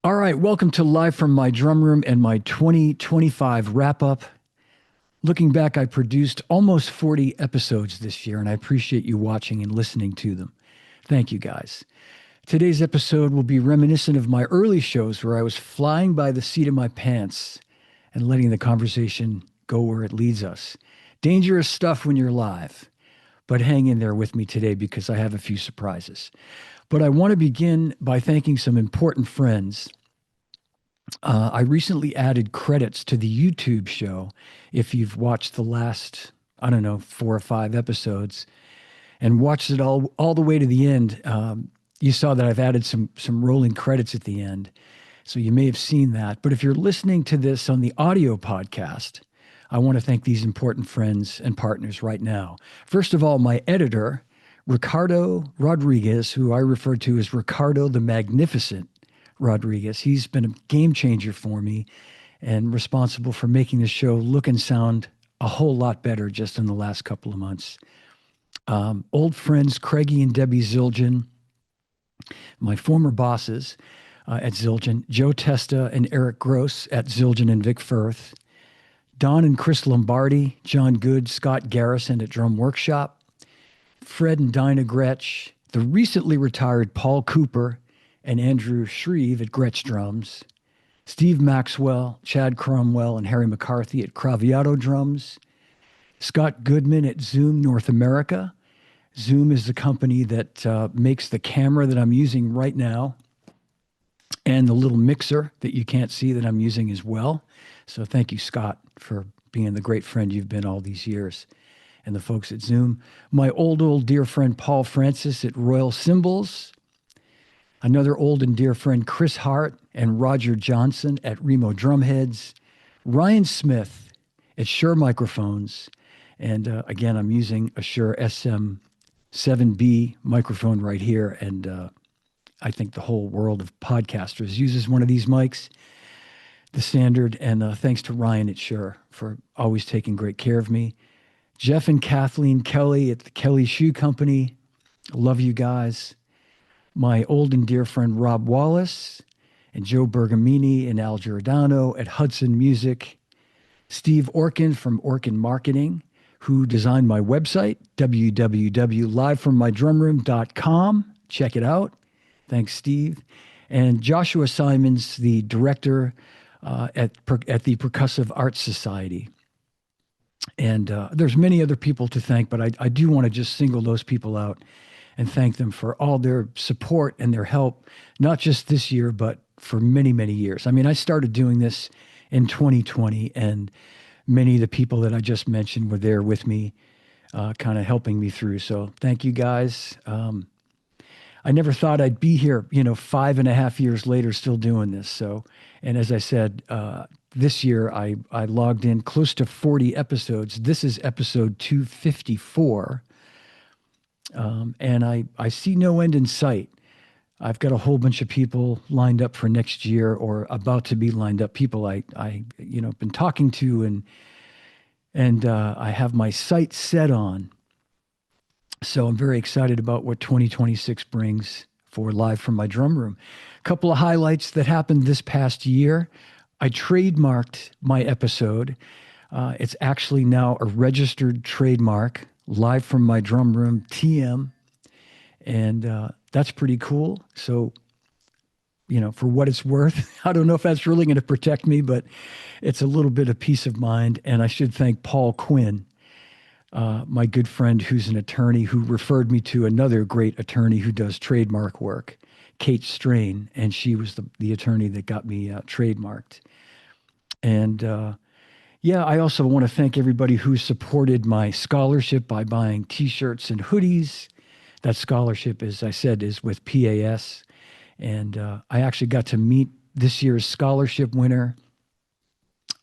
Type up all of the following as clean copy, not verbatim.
All right, welcome to Live from my drum room and my 2025 wrap up. Looking back, I produced almost 40 episodes this year, and I appreciate you watching and listening to them. Thank you guys. Today's episode will be reminiscent of my early shows where I was flying by the seat of my pants and letting the conversation go where it leads us. Dangerous stuff when you're live, but hang in there with me today because I have a few surprises. But I want to begin by thanking some important friends. I recently added credits to the YouTube show. If you've watched the last, I don't know, 4 or 5 episodes and watched it all the way to the end, you saw that I've added some rolling credits at the end. So you may have seen that. But if you're listening to this on the audio podcast, I want to thank these important friends and partners right now. First of all, my editor, Ricardo Rodriguez, who I refer to as Ricardo the Magnificent Rodriguez. He's been a game changer for me and responsible for making the show look and sound a whole lot better just in the last couple of months. Old friends Craigie and Debbie Zildjian, my former bosses at Zildjian, Joe Testa and Eric Gross at Zildjian and Vic Firth, Don and Chris Lombardi, John Good, Scott Garrison at Drum Workshop, Fred and Dinah Gretsch, the recently retired Paul Cooper and Andrew Shreve at Gretsch Drums, Steve Maxwell, Chad Cromwell, and Harry McCarthy at Craviato Drums, Scott Goodman at Zoom North America. Zoom is the company that makes the camera that I'm using right now and the little mixer that you can't see that I'm using as well. So thank you, Scott, for being the great friend you've been all these years. And the folks at Zoom. My old dear friend Paul Francis at Royal Cymbals. Another old and dear friend Chris Hart and Roger Johnson at Remo Drumheads. Ryan Smith at Shure Microphones. And again, I'm using a Shure SM7B microphone right here. And I think the whole world of podcasters uses one of these mics, the standard. And thanks to Ryan at Shure for always taking great care of me. Jeff and Kathleen Kelly at the Kelly Shoe Company. Love you guys. My old and dear friend Rob Wallace and Joe Bergamini and Al Giordano at Hudson Music. Steve Orkin from Orkin Marketing, who designed my website, www.livefrommydrumroom.com. Check it out. Thanks, Steve. And Joshua Simons, the director at the Percussive Arts Society. And there's many other people to thank, but I do want to just single those people out and thank them for all their support and their help, not just this year, but for many, many years. I mean, I started doing this in 2020, and many of the people that I just mentioned were there with me, kind of helping me through. So thank you, guys. I never thought I'd be here, 5.5 years later, still doing this. So, and as I said, this year I logged in close to 40 episodes. This is episode 254. And I see no end in sight. I've got a whole bunch of people lined up for next year or about to be lined up. People I been talking to and I have my sights set on. So I'm very excited about what 2026 brings for Live from my drum room. A couple of highlights that happened this past year. I trademarked my episode. It's actually now a registered trademark, Live from my drum room, TM. And that's pretty cool. So, for what it's worth, I don't know if that's really going to protect me, but it's a little bit of peace of mind. And I should thank Paul Quinn, my good friend who's an attorney who referred me to another great attorney who does trademark work, Kate Strain, and she was the attorney that got me trademarked. And I also want to thank everybody who supported my scholarship by buying T-shirts and hoodies. That scholarship, as I said, is with PAS. And I actually got to meet this year's scholarship winner,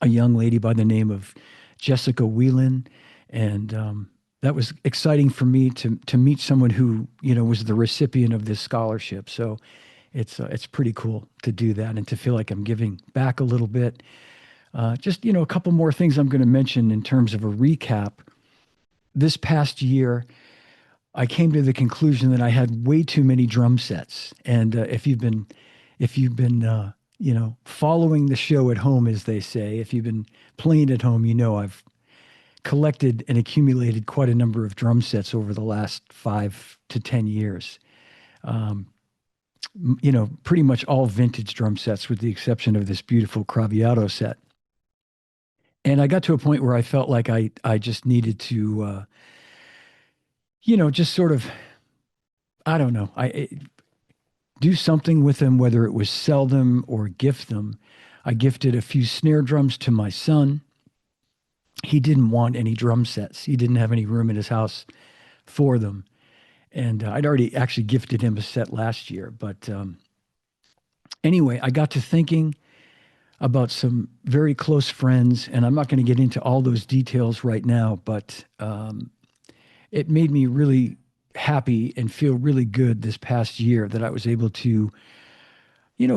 a young lady by the name of Jessica Whelan. And that was exciting for me to meet someone who, was the recipient of this scholarship. So it's pretty cool to do that and to feel like I'm giving back a little bit. Just, a couple more things I'm going to mention in terms of a recap. This past year, I came to the conclusion that I had way too many drum sets. And if you've been following the show at home, as they say. If you've been playing at home, I've collected and accumulated quite a number of drum sets over the last 5 to 10 years. Um, Pretty much all vintage drum sets, with the exception of this beautiful Craviotto set. And I got to a point where I felt like I just needed to, just sort of, I don't know, do something with them, whether it was sell them or gift them. I gifted a few snare drums to my son. He didn't want any drum sets. He didn't have any room in his house for them. And I'd already actually gifted him a set last year. But anyway, I got to thinking about some very close friends, and I'm not going to get into all those details right now, but it made me really happy and feel really good this past year that I was able to,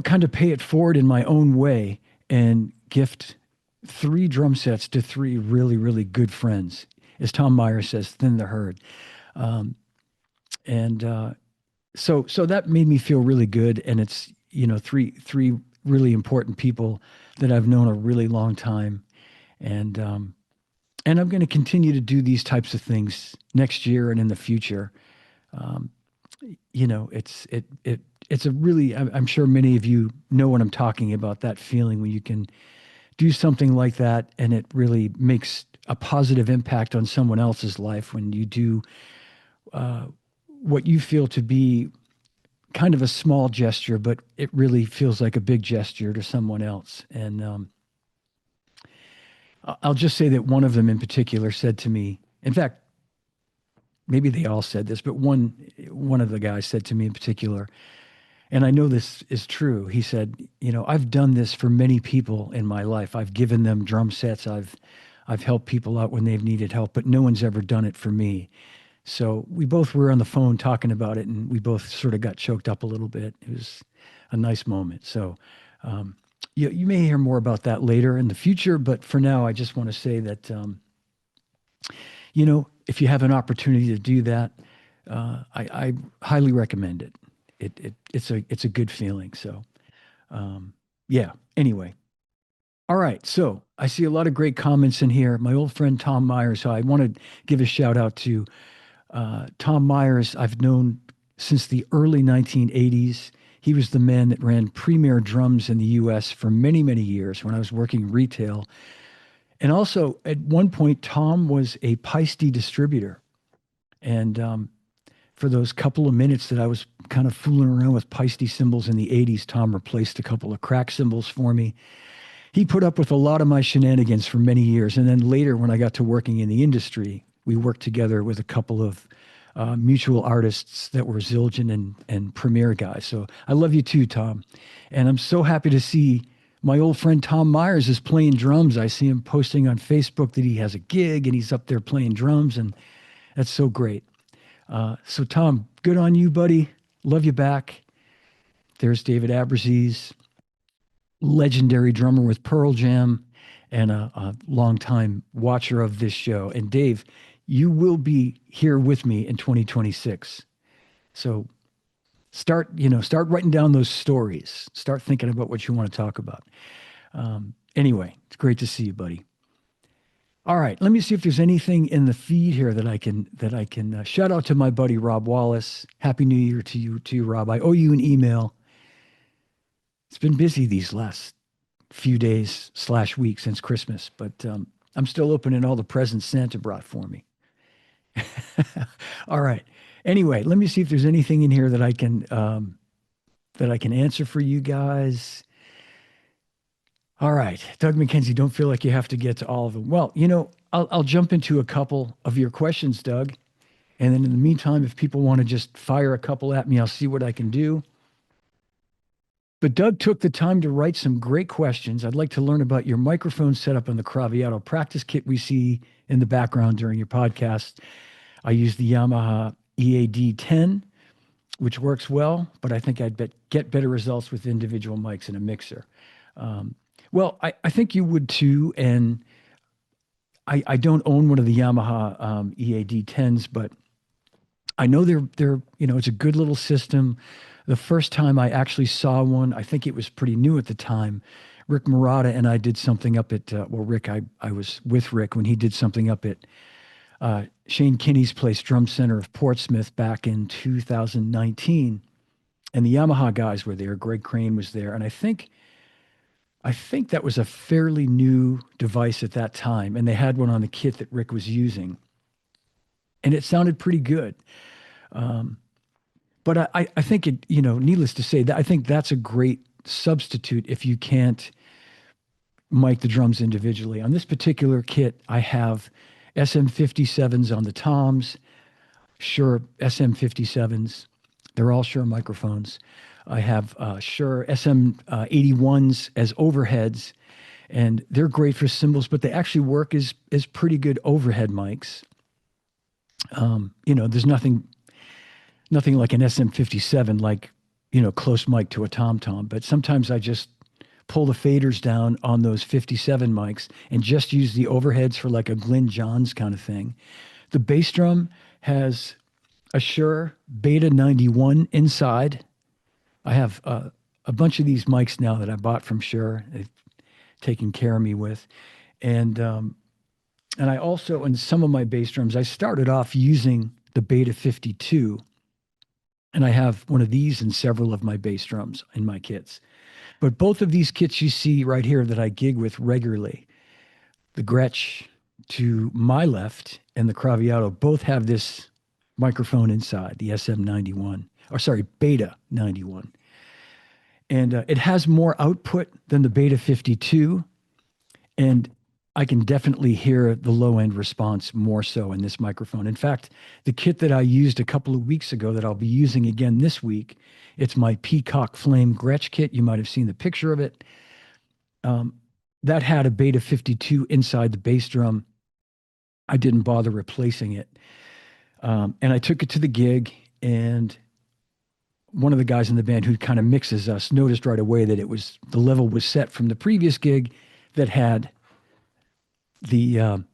kind of pay it forward in my own way and gift 3 drum sets to 3 really, really good friends. As Tom Myers says, thin the herd. And so that made me feel really good. And it's, three really important people that I've known a really long time. And I'm going to continue to do these types of things next year and in the future. Um, it's a really, I'm sure many of you know what I'm talking about, that feeling when you can do something like that and it really makes a positive impact on someone else's life, when you do what you feel to be kind of a small gesture, but it really feels like a big gesture to someone else. And I'll just say that one of them in particular said to me, in fact, maybe they all said this, but one of the guys said to me in particular, and I know this is true. He said, I've done this for many people in my life. I've given them drum sets. I've helped people out when they've needed help, but no one's ever done it for me. So we both were on the phone talking about it, and we both sort of got choked up a little bit. It was a nice moment. So you may hear more about that later in the future, but for now, I just want to say that, if you have an opportunity to do that, I highly recommend it. It's a good feeling. So, yeah. Anyway, all right. So I see a lot of great comments in here. My old friend Tom Myers. So I want to give a shout out to Tom Myers. I've known since the early 1980s. He was the man that ran Premier Drums in the U.S. for many, many years when I was working retail. And also, at one point, Tom was a Paiste distributor. And for those couple of minutes that I was kind of fooling around with Paiste cymbals in the 80s, Tom replaced a couple of crack cymbals for me. He put up with a lot of my shenanigans for many years. And then later, when I got to working in the industry, we worked together with a couple of mutual artists that were Zildjian and Premier guys. So I love you too, Tom. And I'm so happy to see my old friend Tom Myers is playing drums. I see him posting on Facebook that he has a gig and he's up there playing drums, and that's so great. So Tom, good on you, buddy. Love you back. There's David Aberzees, legendary drummer with Pearl Jam and a longtime watcher of this show. And Dave, you will be here with me in 2026. So start writing down those stories. Start thinking about what you want to talk about. Anyway, it's great to see you, buddy. All right, let me see if there's anything in the feed here that I can shout out to my buddy Rob Wallace. Happy New Year to you, Rob. I owe you an email. It's been busy these last few days / week since Christmas, but I'm still opening all the presents Santa brought for me. All right. Anyway, let me see if there's anything in here that I can answer for you guys. All right, Doug McKenzie, don't feel like you have to get to all of them. Well, I'll jump into a couple of your questions, Doug. And then in the meantime, if people want to just fire a couple at me, I'll see what I can do. But Doug took the time to write some great questions. I'd like to learn about your microphone setup on the Craviotto practice kit we see in the background during your podcast. I use the Yamaha EAD10, which works well, but I think I'd get better results with individual mics in a mixer. Well, I think you would too, and I don't own one of the Yamaha EAD10s, but I know they're it's a good little system. The first time I actually saw one, I think it was pretty new at the time. Rick Marotta and I did something up at, well, Rick, I was with Rick when he did something up at Shane Kinney's place, Drum Center of Portsmouth, back in 2019. And the Yamaha guys were there. Greg Crane was there. And I think that was a fairly new device at that time. And they had one on the kit that Rick was using. And it sounded pretty good. Um, but I think it, needless to say, that I think that's a great substitute if you can't mic the drums individually. On this particular kit, I have SM57s on the toms, Shure SM57s. They're all Shure microphones. I have Shure SM81s as overheads, and they're great for cymbals, but they actually work as pretty good overhead mics. There's nothing like an SM57, like, close mic to a tom-tom, but sometimes I just pull the faders down on those 57 mics and just use the overheads for like a Glyn Johns kind of thing. The bass drum has a Shure Beta 91 inside. I have a bunch of these mics now that I bought from Shure. They've taken care of me with. And I also, in some of my bass drums, I started off using the Beta 52, and I have one of these in several of my bass drums in my kits. But both of these kits you see right here that I gig with regularly, the Gretsch to my left and the Craviotto, both have this microphone inside, the SM91, or sorry, Beta 91. And it has more output than the Beta 52. And I can definitely hear the low end response more so in this microphone. In fact, the kit that I used a couple of weeks ago that I'll be using again this week, it's my Peacock Flame Gretsch kit. You might have seen the picture of it. That had a Beta 52 inside the bass drum. I didn't bother replacing it. And I took it to the gig, and one of the guys in the band who kind of mixes us noticed right away that the level was set from the previous gig that had the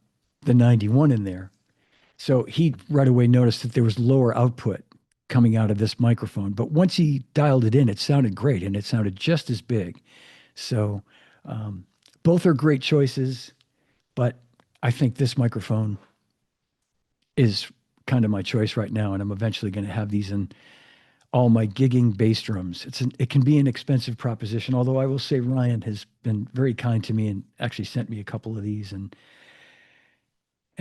91 in there. So he right away noticed that there was lower output coming out of this microphone. But once he dialed it in, it sounded great, and it sounded just as big. So both are great choices, but I think this microphone is kind of my choice right now, and I'm eventually going to have these in all my gigging bass drums. It can be an expensive proposition, although I will say Ryan has been very kind to me and actually sent me a couple of these and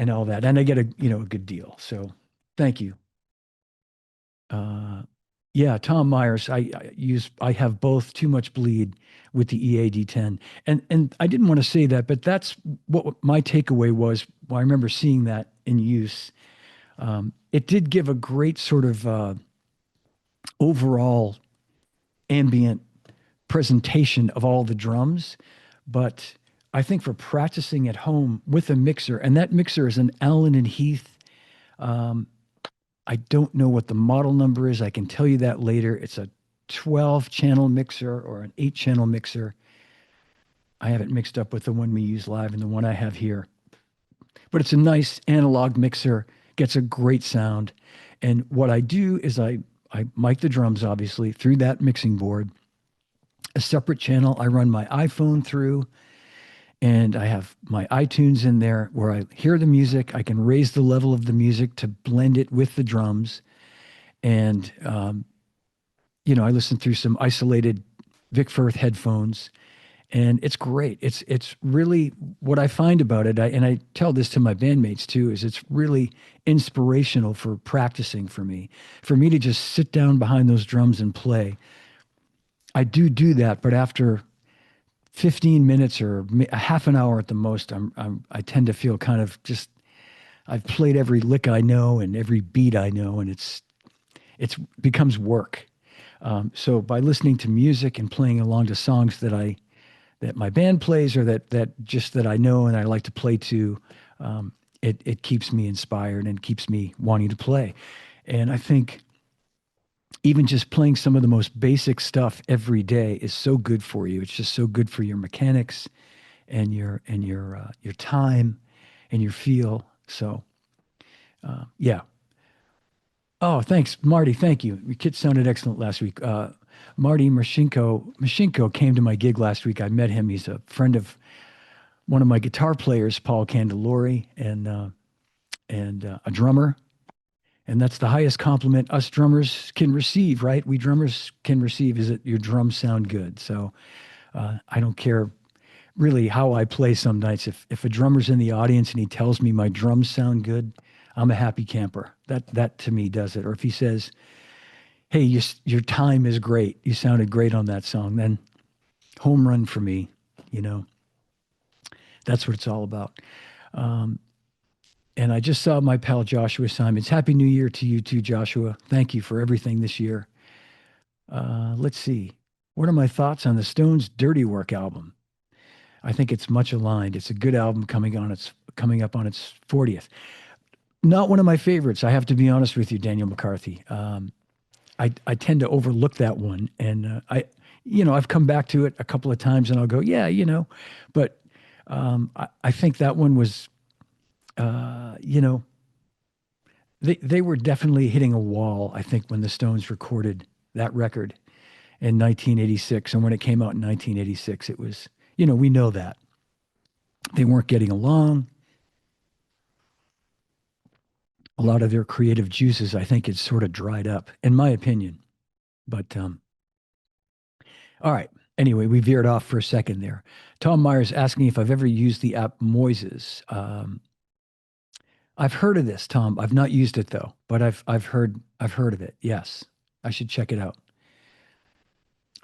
all that. And I get a good deal. So thank you. Yeah, Tom Myers, I have both Too Much Bleed with the EAD10. And I didn't want to say that, but that's what my takeaway was. Well, I remember seeing that in use. It did give a great sort of overall ambient presentation of all the drums, but I think for practicing at home with a mixer, and that mixer is an Allen and Heath. I don't know what the model number is. I can tell you that later. It's a 12-channel mixer or an 8-channel mixer. I have it mixed up with the one we use live and the one I have here. But it's a nice analog mixer, gets a great sound. And what I do is I mic the drums, obviously, through that mixing board. A separate channel I run my iPhone through, and I have my iTunes in there where I hear the music. I can raise the level of the music to blend it with the drums. And, I listen through some isolated Vic Firth headphones, and it's great. It's really what I find about it. And I tell this to my bandmates too, is it's really inspirational for practicing for me to just sit down behind those drums and play. I do that, but after 15 minutes or a half an hour at the most, I tend to feel kind of just, I've played every lick I know and every beat I know, and it's becomes work. So by listening to music and playing along to songs that my band plays or that I know and I like to play to, it keeps me inspired and keeps me wanting to play. And I think even just playing some of the most basic stuff every day is so good for you. It's just so good for your mechanics and your time and your feel. So, yeah. Oh, thanks, Marty. Thank you. Your kid sounded excellent last week. Marty Mashinko came to my gig last week. I met him. He's a friend of one of my guitar players, Paul Candelori, and a drummer. And that's the highest compliment us drummers can receive, right? We drummers can receive is that your drums sound good. So I don't care really how I play some nights. If a drummer's in the audience and he tells me my drums sound good, I'm a happy camper. That to me does it. Or if he says, "Hey, your time is great. You sounded great on that song," then home run for me. You know, that's what it's all about. Um, and I just saw my pal Joshua Simons. Happy New Year to you too, Joshua. Thank you for everything this year. Let's see. What are my thoughts on the Stones' Dirty Work album? I think it's much aligned. It's a good album coming up on its 40th. Not one of my favorites. I have to be honest with you, Daniel McCarthy. I tend to overlook that one, and I've come back to it a couple of times, and I'll go, yeah, but I think that one was, you know, they were definitely hitting a wall. I think when the Stones recorded that record in 1986, and when it came out in 1986, it was, we know that they weren't getting along. A lot of their creative juices, I think, had sort of dried up, in my opinion. But all right. Anyway, we veered off for a second there. Tom Myers asking if I've ever used the app Moises. I've heard of this, Tom. I've not used it though, but I've heard of it. Yes, I should check it out.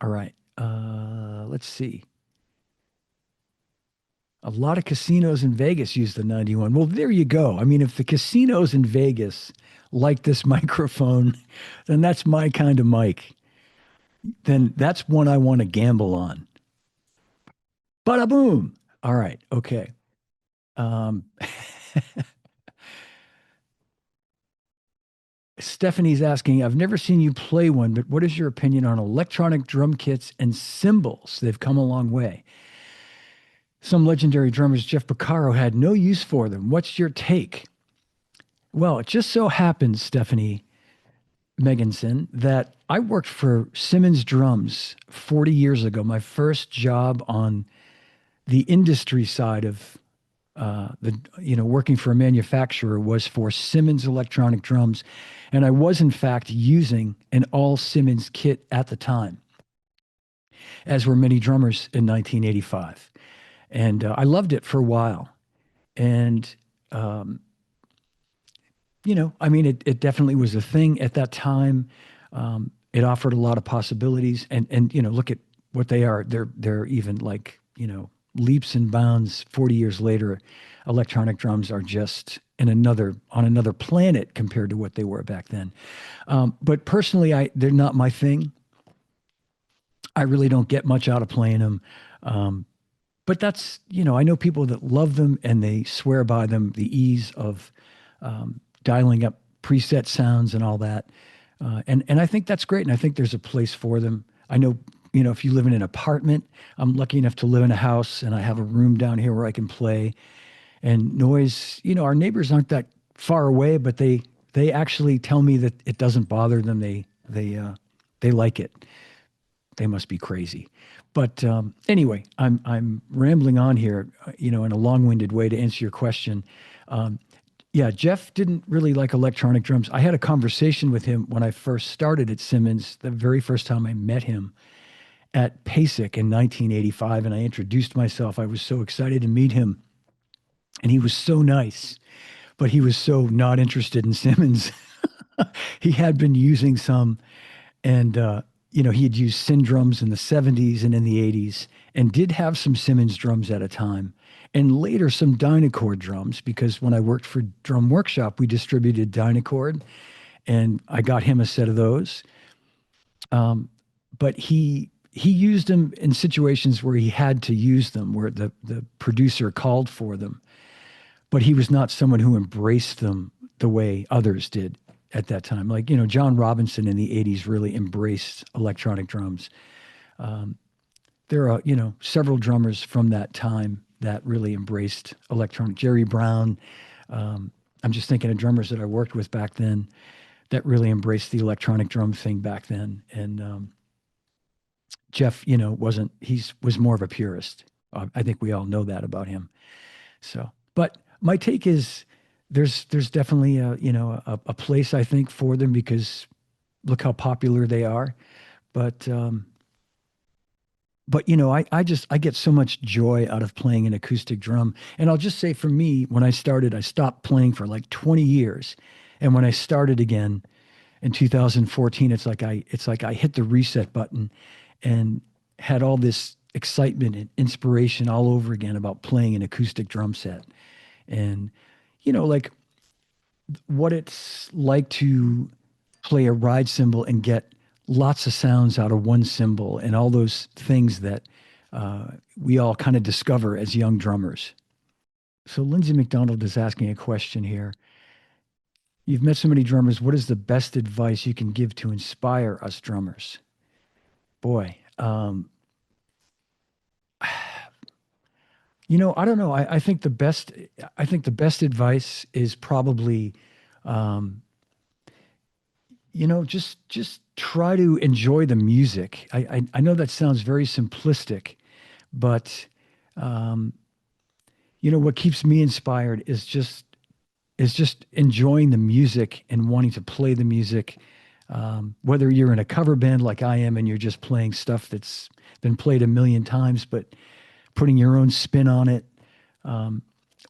All right. Let's see. A lot of casinos in Vegas use the 91. Well, there you go. I mean, if the casinos in Vegas like this microphone, then that's my kind of mic. Then that's one I want to gamble on. Bada boom. All right. Okay. Um, Stephanie's asking, I've never seen you play one, but what is your opinion on electronic drum kits and cymbals? They've come a long way. Some legendary drummers, Jeff Porcaro, had no use for them. What's your take? Well, it just so happens, Stephanie Meganson, that I worked for Simmons Drums 40 years ago. My first job on the industry side of working for a manufacturer was for Simmons Electronic Drums. And I was, in fact, using an all Simmons kit at the time, as were many drummers in 1985. And I loved it for a while. And, um, I mean, it definitely was a thing at that time. It offered a lot of possibilities. And look at what they are. They're even like, leaps and bounds 40 years later. Electronic drums are just on another planet compared to what they were back then. But personally, they're not my thing. I really don't get much out of playing them. But that's, I know people that love them and they swear by them, the ease of dialing up preset sounds and all that. And I think that's great. And I think there's a place for them. I know, if you live in an apartment, I'm lucky enough to live in a house and I have a room down here where I can play. And noise, our neighbors aren't that far away, but they actually tell me that it doesn't bother them. They like it. They must be crazy. But anyway, I'm rambling on here, in a long-winded way to answer your question. Yeah, Jeff didn't really like electronic drums. I had a conversation with him when I first started at Simmons, the very first time I met him at PASIC in 1985, and I introduced myself. I was so excited to meet him, and he was so nice, but he was so not interested in Simmons. He had been using some, and he had used Sin drums in the 70s and in the 80s, and did have some Simmons drums at a time, and later some Dynacord drums, because when I worked for Drum Workshop, we distributed Dynacord, and I got him a set of those. But he used them in situations where he had to use them, where the producer called for them. But he was not someone who embraced them the way others did at that time. Like, John Robinson in the 80s really embraced electronic drums. There are, several drummers from that time that really embraced electronic. Jerry Brown. I'm just thinking of drummers that I worked with back then that really embraced the electronic drum thing back then. And Jeff, wasn't, was more of a purist. I think we all know that about him. So, but my take is there's definitely a place I think for them because look how popular they are. But I get so much joy out of playing an acoustic drum. And I'll just say for me, when I started, I stopped playing for like 20 years. And when I started again in 2014, it's like I hit the reset button and had all this excitement and inspiration all over again about playing an acoustic drum set. And like what it's like to play a ride cymbal and get lots of sounds out of one cymbal and all those things that we all kind of discover as young drummers. So Lindsay McDonald is asking a question here. You've met so many drummers. What is the best advice you can give to inspire us drummers? Boy, I don't know. I think the best advice is probably, um, just try to enjoy the music. I know that sounds very simplistic, but um, what keeps me inspired is just enjoying the music and wanting to play the music. Whether you're in a cover band like I am and you're just playing stuff that's been played a million times, but putting your own spin on it, um,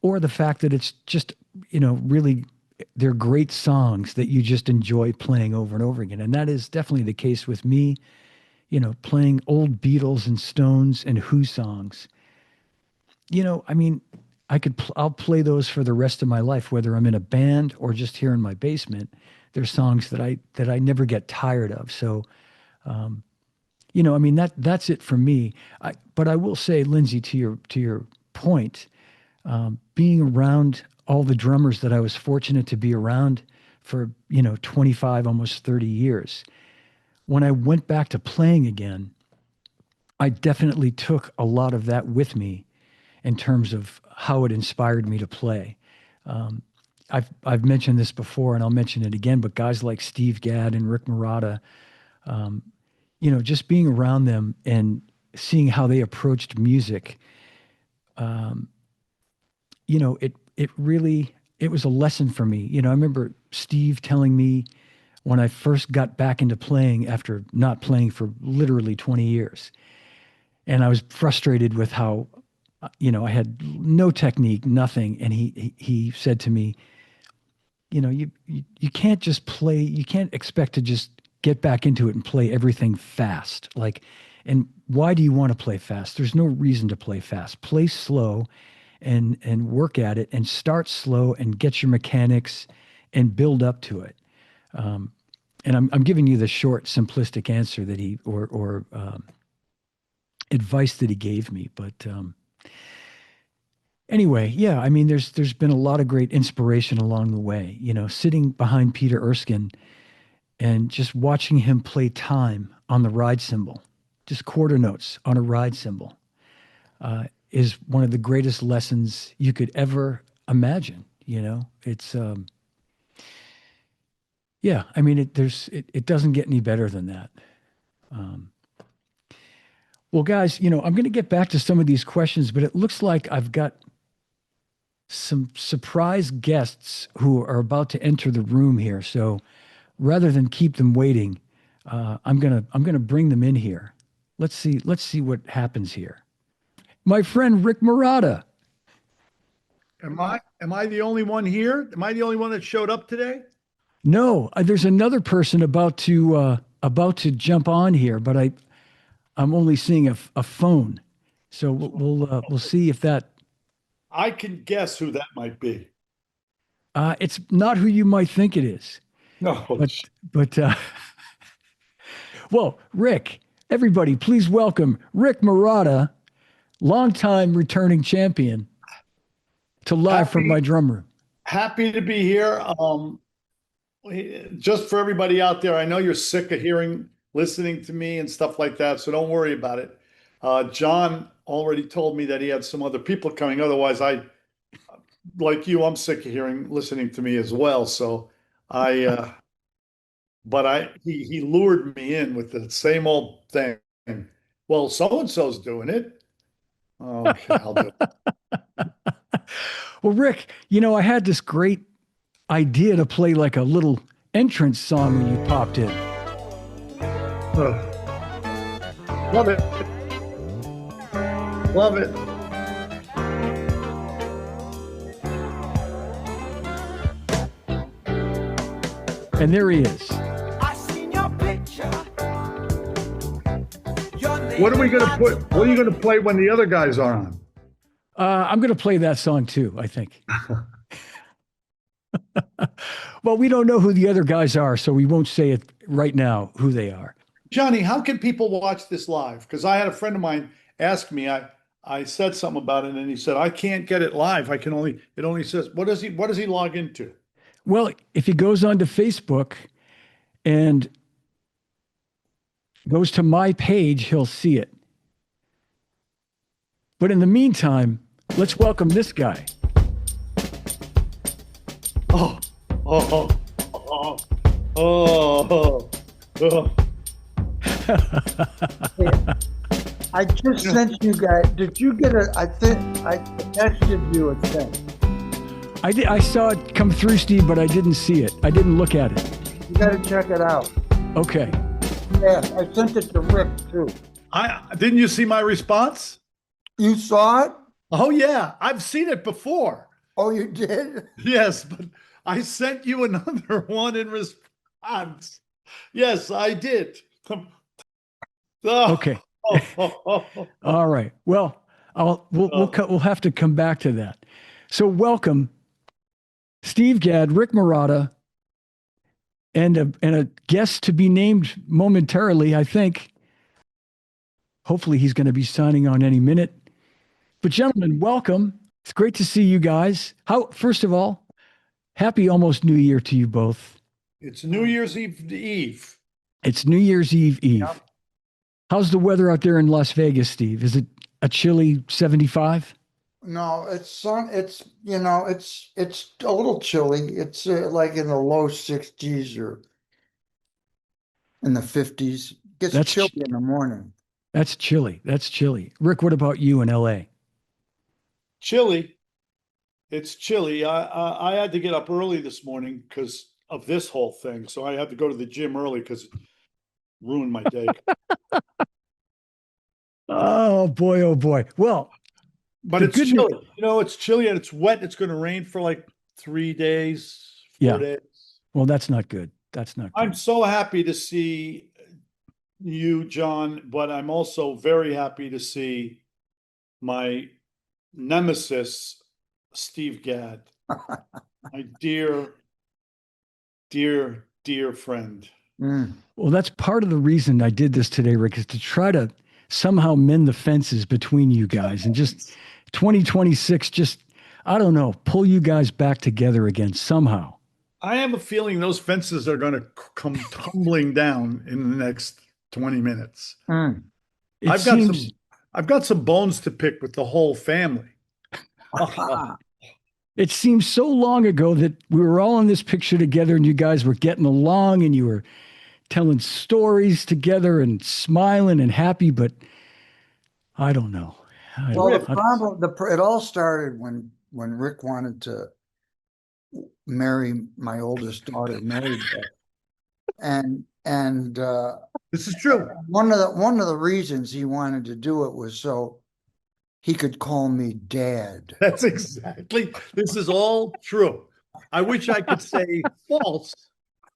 or the fact that it's just, really, they're great songs that you just enjoy playing over and over again. And that is definitely the case with me, playing old Beatles and Stones and Who songs. I mean, I'll play those for the rest of my life, whether I'm in a band or just here in my basement. There's songs that I never get tired of. So, um, I mean, that's it for me. But I will say, Lindsay, to your point, being around all the drummers that I was fortunate to be around for 25, almost 30 years. When I went back to playing again, I definitely took a lot of that with me in terms of how it inspired me to play. Um, I've mentioned this before, and I'll mention it again. But guys like Steve Gadd and Rick Marotta, um, just being around them and seeing how they approached music, um, it was a lesson for me. I remember Steve telling me when I first got back into playing after not playing for literally 20 years, and I was frustrated with how, I had no technique, nothing, and he said to me, you can't just play, you can't expect to just get back into it and play everything fast. Like, and why do you want to play fast? There's no reason to play fast. Play slow and work at it and start slow and get your mechanics and build up to it. Um, and I'm giving you the short, simplistic answer that or advice that he gave me. But anyway, yeah, I mean, there's been a lot of great inspiration along the way. Sitting behind Peter Erskine and just watching him play time on the ride cymbal, just quarter notes on a ride cymbal, is one of the greatest lessons you could ever imagine. It's yeah. I mean, it doesn't get any better than that. Um, well, guys, I'm going to get back to some of these questions, but it looks like I've got some surprise guests who are about to enter the room here. So rather than keep them waiting, I'm gonna bring them in here. Let's see what happens here. My friend Rick Marotta. Am I the only one here? Am I the only one that showed up today? No, there's another person about to jump on here, but I'm only seeing a phone. So we'll see if that I can guess who that might be. it's not who you might think it is. No. But but well, Rick, everybody, please welcome Rick Marotta, longtime returning champion, to Live from Happy My Drum Room. happy to be here. Just for everybody out there, I know you're sick of listening to me and stuff like that, so don't worry about it. John already told me that he had some other people coming. Otherwise, like you, I'm sick of listening to me as well. So I but he lured me in with the same old thing. Well, so and so's doing it. Okay, I'll do it. Well, Rick, I had this great idea to play like a little entrance song when you popped in. Ugh. Love it. Love it. And there he is. I seen your picture. Your What are name we in gonna my put? What are you gonna play when the other guys are on? I'm going to play that song too, I think. Well, we don't know who the other guys are, so we won't say it right now who they are. Johnny, how can people watch this live? Because I had a friend of mine ask me. I said something about it, and he said I can't get it live. It only says what does he log into? Well, if he goes onto Facebook and goes to my page, he'll see it. But in the meantime, let's welcome this guy. Oh, oh, oh, oh, oh. I just sent you guys. Did you get a? I think I texted you a thing. I saw it come through, Steve, but I didn't see it. I didn't look at it. You got to check it out. Okay. Yeah, I sent it to Rick too. I didn't you see my response? You saw it? Oh yeah, I've seen it before. Oh, you did? Yes, but I sent you another one in response. Yes, I did. Oh, Okay. oh, oh, oh. All right. Well, we'll have to come back to that. So welcome, Steve Gadd, Rick Marotta, and a guest to be named momentarily, I think. Hopefully he's going to be signing on any minute. But gentlemen, welcome. It's great to see you guys. First of all, happy almost New Year to you both. It's New Year's Eve. It's New Year's Eve. Yep. How's the weather out there in Las Vegas, Steve? Is it a chilly 75? No, it's sun. It's it's a little chilly. It's like in the low 60s or in the 50s. Gets That's chilly in the morning. That's chilly. That's chilly. Rick, what about you in LA? Chilly. It's chilly. I had to get up early this morning because of this whole thing. So I had to go to the gym early because it ruined my day. Oh boy, oh boy. Well, But the it's good chilly. It's chilly and it's wet. It's going to rain for like 3 days, Yeah. 4 days. Well, that's not good. That's not I'm good. so happy to see you, John, but I'm also very happy to see my nemesis, Steve Gadd, my dear, dear, dear friend. Mm. Well, that's part of the reason I did this today, Rick, is to try to somehow mend the fences between you guys and just 2026, just, I don't know, pull you guys back together again somehow. I have a feeling those fences are going to come tumbling down in the next 20 minutes. Mm. It I've got seems, I've got some bones to pick with the whole family. it seems so long ago that we were all in this picture together and you guys were getting along and you were telling stories together and smiling and happy, but I don't know. Well, the I- problem, it all started when Rick wanted to marry my oldest daughter, Mary Beth. And This is true. one of the reasons he wanted to do it was so he could call me Dad. This is all true. I wish I could say false,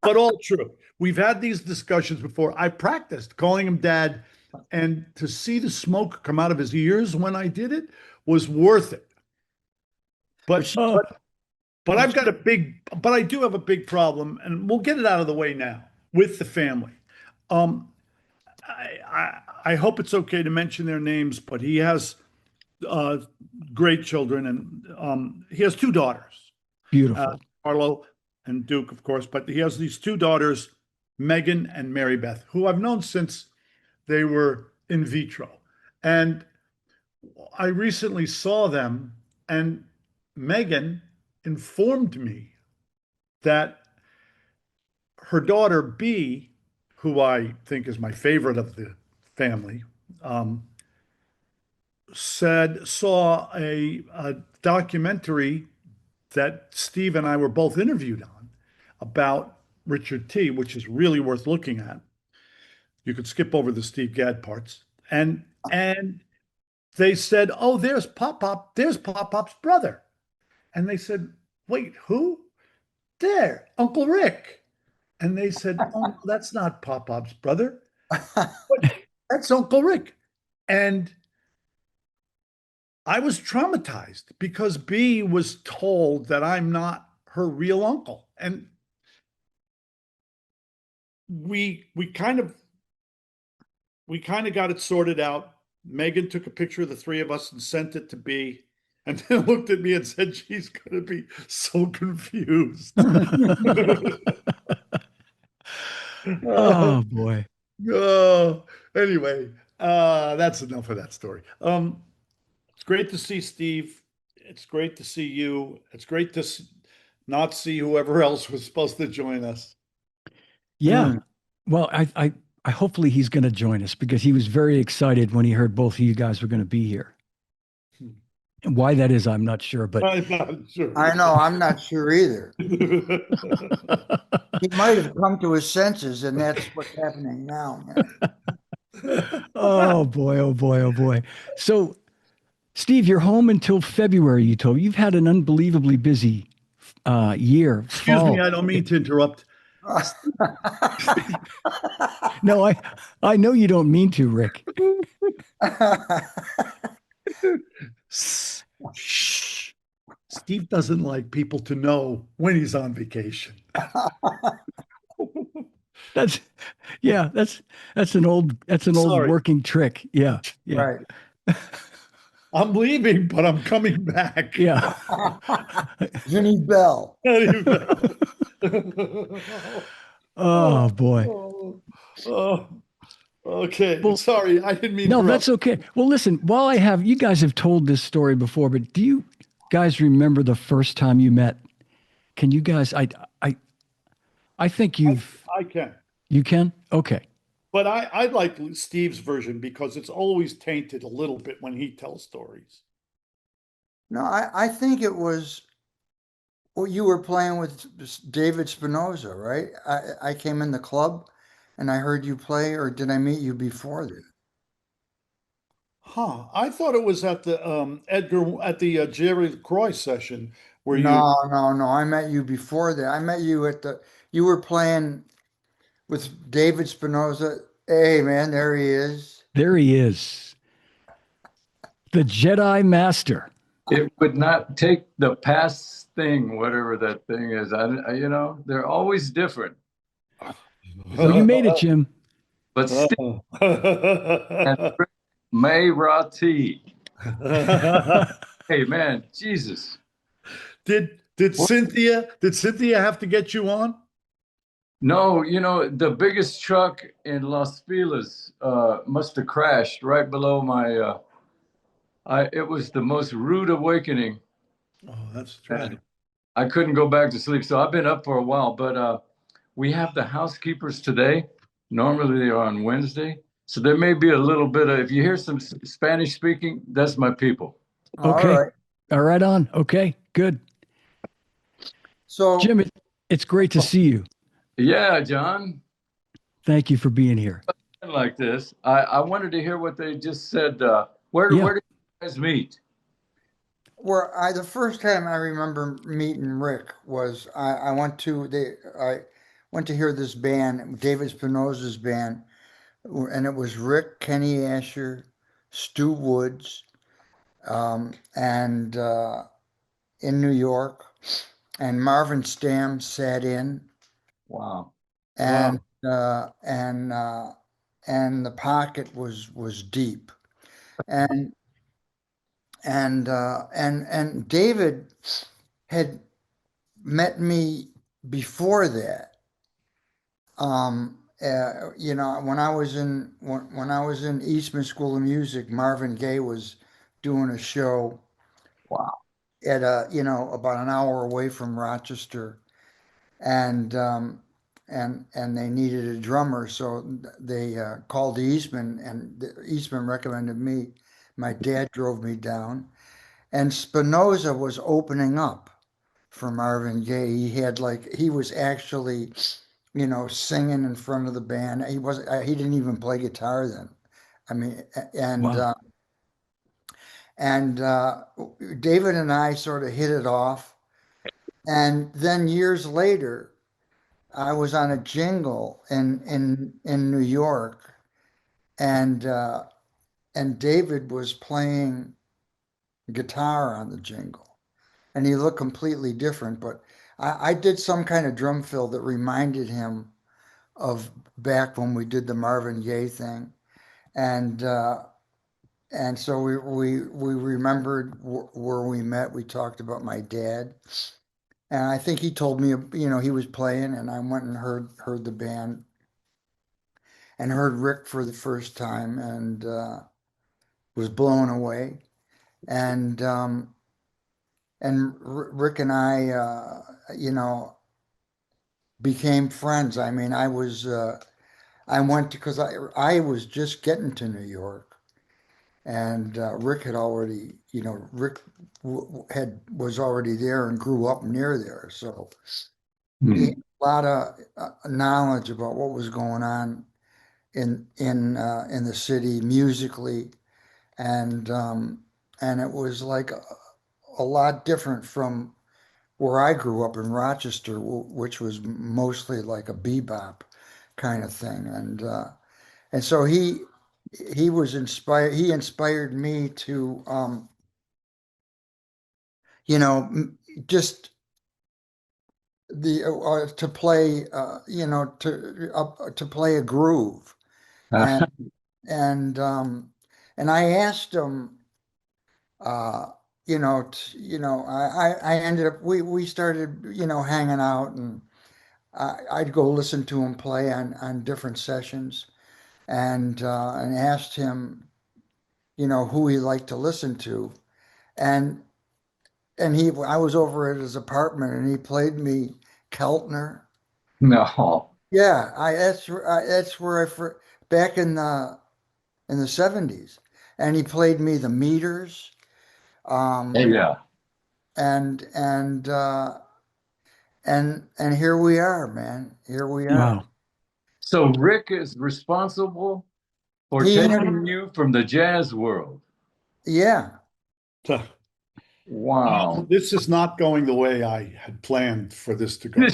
but all true. We've had these discussions before. I practiced calling him Dad, and to see the smoke come out of his ears when I did it was worth it. But Oh, but I do have a big problem, and we'll get it out of the way now with the family. Um, I hope it's okay to mention their names, but he has uh, great children, and he has two daughters, beautiful. Arlo and Duke, of course. But he has these two daughters, Megan and Mary Beth, who I've known since they were in vitro, and I recently saw them, and Megan informed me that her daughter B, who I think is my favorite of the family, um, saw a documentary that Steve and I were both interviewed on about Richard T, which is really worth looking at. You could skip over the Steve Gadd parts. And they said, "Oh, there's Pop Pop's brother." And they said, "Wait, who?" "There, Uncle Rick." And they said, "Oh, no, that's not Pop Pop's brother. That's Uncle Rick." And I was traumatized because B was told that I'm not her real uncle. And we kind of got it sorted out. Megan took a picture of the three of us and sent it to B, and then looked at me and said she's going to be so confused. Oh boy. Oh, anyway, that's enough of that story. It's great to see Steve. It's great to see you. It's great to not see whoever else was supposed to join us. Yeah. Mm. Well, I hopefully he's going to join us because he was very excited when he heard both of you guys were going to be here. And why that is, I'm not sure, but I'm not sure. I know, I'm not sure either. either. He might have come to his senses, and that's what's happening now, man. oh boy, oh boy, oh boy. So, Steve, you're home until February, you told me. You've had an unbelievably busy year, Excuse me, fall. I don't mean to interrupt. No, I know you don't mean to, Rick. Shh. Steve doesn't like people to know when he's on vacation. That's yeah, that's an old Sorry. working trick. Yeah. Yeah. Right. I'm leaving, but I'm coming back. Yeah. Vinnie Bell. Oh boy. Oh, oh, okay. Well, Sorry, I didn't mean to no, interrupt. that's okay. Well, listen, while I have you guys have told this story before, but do you guys remember the first time you met? Can you guys I I think I can. you can? Okay. But I like Steve's version because it's always tainted a little bit when he tells stories. No, I think it was, well, you were playing with David Spinoza, right? I came in the club and I heard you play, or did I meet you before that? Huh. I thought it was at the Jerry LaCroix session where you No, no, no. I met you before that. I met you at you were playing with David Spinoza. Hey, man, there he is. There he is. The Jedi Master. It would not take the past thing, whatever that thing is. They're always different. Well, you made it, Jim. But still, and May Rati. Hey, man, Jesus. Did Cynthia have to get you on? No, the biggest truck in Los Feliz must have crashed right below my. It was the most rude awakening. Oh, that's tragic. I couldn't go back to sleep, so I've been up for a while. But we have the housekeepers today. Normally they are on Wednesday, so there may be a little bit of. If you hear some Spanish speaking, that's my people. Okay. All right. All right on. Okay. Good. So, Jim, it's great to see you. Yeah, John. Thank you for being here. Like this, I wanted to hear what they just said. Where Yeah. where did you guys meet? the first time I remember meeting Rick was I went to hear this band, David Spinoza's band, and it was Rick, Kenny Asher, Stu Woods, and in New York, and Marvin Stamm sat in, Wow. and and the pocket was deep, and and David had met me before that. When I was in Eastman School of Music, Marvin Gaye was doing a show Wow. at about an hour away from Rochester, and and they needed a drummer, so they called Eastman, and Eastman recommended me. My dad drove me down, and Spinoza was opening up for Marvin Gaye. He was actually, singing in front of the band. He didn't even play guitar then. I mean, and Wow. and David and I sort of hit it off. And then years later, I was on a jingle in New York, and David was playing guitar on the jingle, and he looked completely different. But I did some kind of drum fill that reminded him of back when we did the Marvin Gaye thing, and so we remembered where we met. We talked about my dad, and I think he told me, he was playing, and I went and heard the band and heard Rick for the first time, and was blown away. And Rick and I, became friends. I mean, I went because I was just getting to New York, and Rick had already, Rick was already there and grew up near there, so he had a lot of knowledge about what was going on in the city musically, and it was like a lot different from where I grew up in Rochester, which was mostly like a bebop kind of thing, and so he was inspired. He inspired me to, just to play, to play a groove, and and um, and I asked him, I ended up we started, hanging out, and I'd go listen to him play on different sessions, and asked him, who he liked to listen to, and I was over at his apartment, and he played me Keltner. No. Yeah, that's where back in the 70s, and he played me the Meters, um, Yeah. and and uh, and here we are, man. Here we are. Wow. So Rick is responsible for He, taking you from the jazz world. yeah, Wow. This is not going the way I had planned for this to go.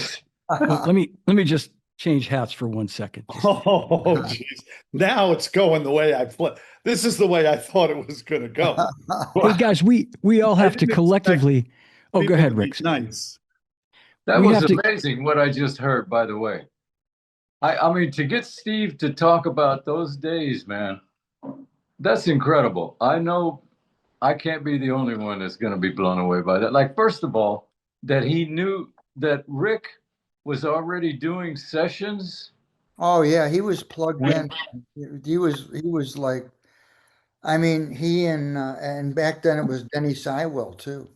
Let me just change hats for 1 second. Oh, geez. Now it's going the way I planned. This is the way I thought it was going to go. Hey guys, we all I have to didn't expect collectively. Oh, go people ahead, to be Rick. nice. That We was have to. amazing what I just heard, by the way. I mean, to get Steve to talk about those days, man, that's incredible. I know I can't be the only one that's going to be blown away by that. Like, first of all, that he knew that Rick was already doing sessions. Oh yeah, he was plugged When, in. He was like, I mean, he and back then it was Denny Sywell too.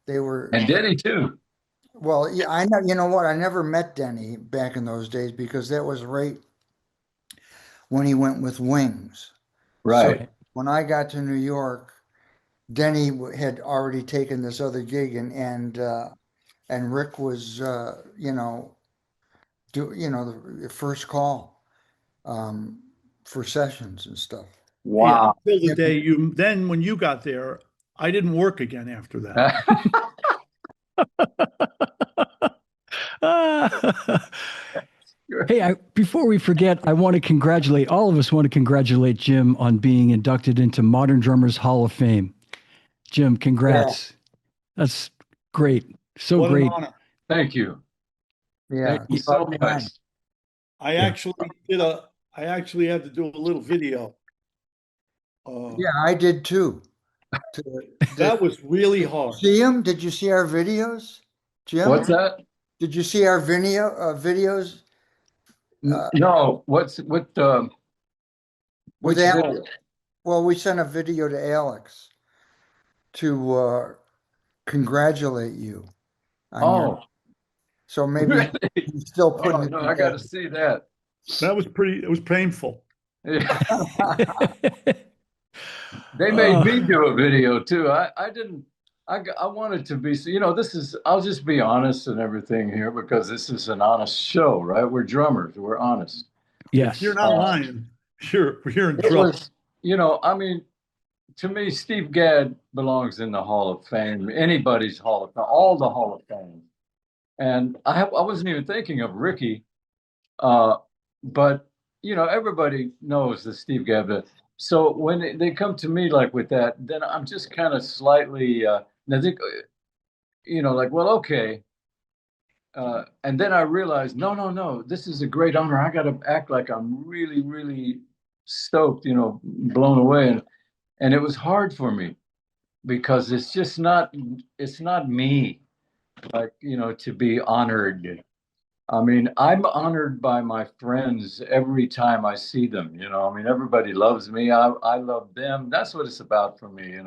They were and Denny too. Well, yeah, I know. You know what? I never met Denny back in those days because that was right when he went with Wings. So Right. Right. when I got to New York, Denny had already taken this other gig, and Rick was, the first call, for sessions and stuff. Yeah, Wow. until the day then when you got there, I didn't work again after that. Hey, before we forget, I want to congratulate all of us. Want to congratulate Jim on being inducted into Modern Drummers Hall of Fame. Jim, Yeah, congrats. That's great. So What an great. honor. Thank you. Thank yeah. you so much. I Yeah. I actually had to do a little video. Yeah, I did too. That was really hard. See him? Did you see our videos, Jim? What's that? Did you see our videos? No. What? With Which Alex? video? Well, we sent a video to Alex to congratulate you on your. Oh, So maybe he's still Oh putting it no, I got to together. see that. It was painful. They made me do a video too. I didn't. I wanted to be. This is. I'll just be honest and everything here because this is an honest show, right? We're drummers. We're honest. If you're Yes. not lying, you're in It trouble. was. I mean, to me, Steve Gadd belongs in the Hall of Fame. Anybody's Hall of Fame. All the Hall of Fame. And I wasn't even thinking of Ricky, but everybody knows that Steve Gadd. So when they come to me like with that, then I'm just kind of slightly. And I think like, well, okay. And then I realized, no, no, no, this is a great honor. I got to act like I'm really, really stoked, blown away. And it was hard for me because it's not me, like, to be honored. I mean, I'm honored by my friends every time I see them, I mean, everybody loves me. I love them. That's what it's about for me.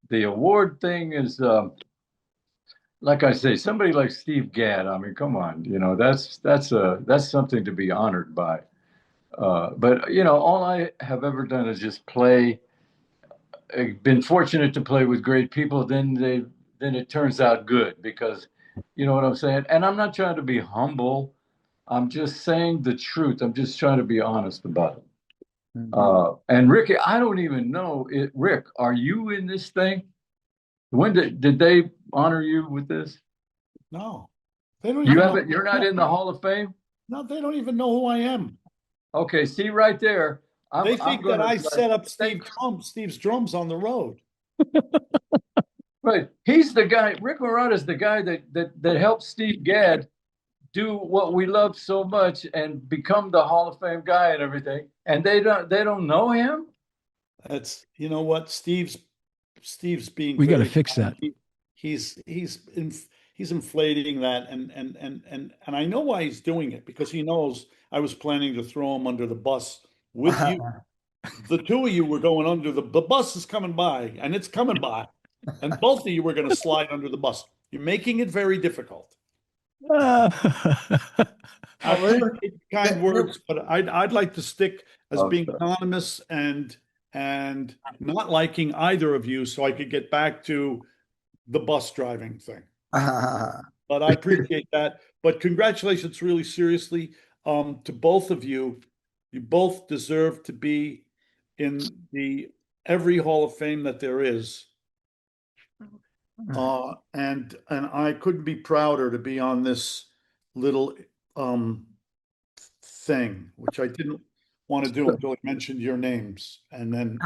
The award thing is, like I say, somebody like Steve Gadd. I mean, come on, that's something to be honored by. But all I have ever done is just play. I've been fortunate to play with great people. Then it turns out good because, you know what I'm saying. And I'm not trying to be humble. I'm just saying the truth. I'm just trying to be honest about it. And Ricky, I don't even know it. Rick, are you in this thing? When did they honor you with this? No, they don't You even haven't. know. You're not in the Hall of Fame. No, they don't even know who I am. Okay, see right there. They I'm think that gonna I set up thank. Steve's drums on the road. Right, he's the guy. Rick Marotta is the guy that helped Steve Gadd do what we love so much and become the Hall of Fame guy and everything. And they don't know him. That's you know what Steve's being We got to very fix that. he's inflating that and I know why he's doing it because he knows I was planning to throw him under the bus with you. The two of you were going under the bus is coming by and it's coming by and both of you were going to slide under the bus. You're making it very difficult. I appreciate the kind words, but I'd like to stick as being anonymous and not liking either of you so I could get back to the bus driving thing. But I appreciate that. But congratulations, really seriously, to both of you. You both deserve to be in the every Hall of Fame that there is. And I couldn't be prouder to be on this little thing, which I didn't want to do until I mentioned your names, and then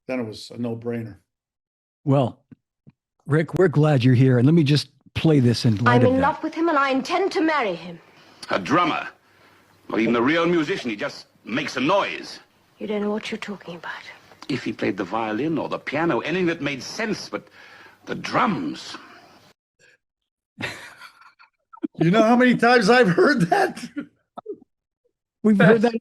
it was a no-brainer. Well, Rick, we're glad you're here. And let me just play this in light I'm of in that. love with him and I intend to marry him. A drummer. Or even a real musician, he just makes a noise. You don't know what you're talking about. If he played the violin or the piano, anything that made sense, but the drums. You know how many times I've heard that? We've heard that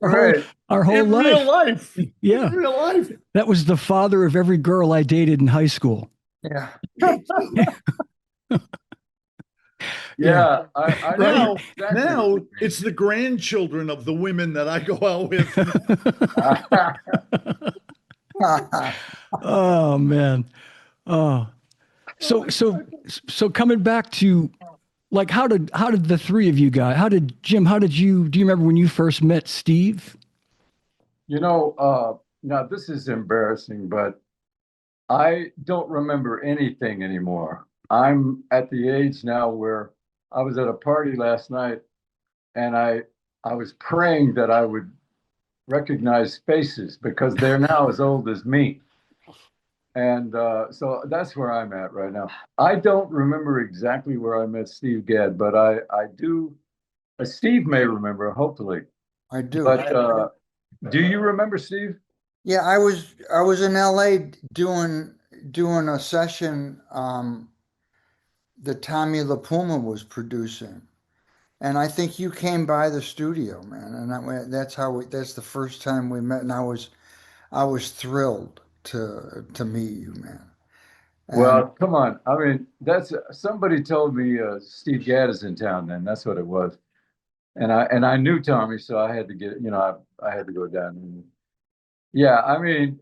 our whole In life. real life. Yeah. In real life. That was the father of every girl I dated in high school. Yeah. Yeah, I know. Now it's the grandchildren of the women that I go out with. Oh man. Oh. So coming back to like how did the three of you guys, Jim, do you remember when you first met Steve? Now this is embarrassing, but I don't remember anything anymore. I'm at the age now where I was at a party last night and I was praying that I would recognize faces because they're now as old as me. And so that's where I'm at right now. I don't remember exactly where I met Steve Gadd, but I do. Steve may remember, hopefully. I do. But do you remember Steve? Yeah, I was in LA doing a session that Tommy LaPuma was producing. And I think you came by the studio, man. And that's the first time we met. And I was thrilled to meet you, man. Well, come on. I mean, that's somebody told me Steve Gadd is in town. Then that's what it was, and I knew Tommy, so I had to get I had to go down. And, yeah, I mean,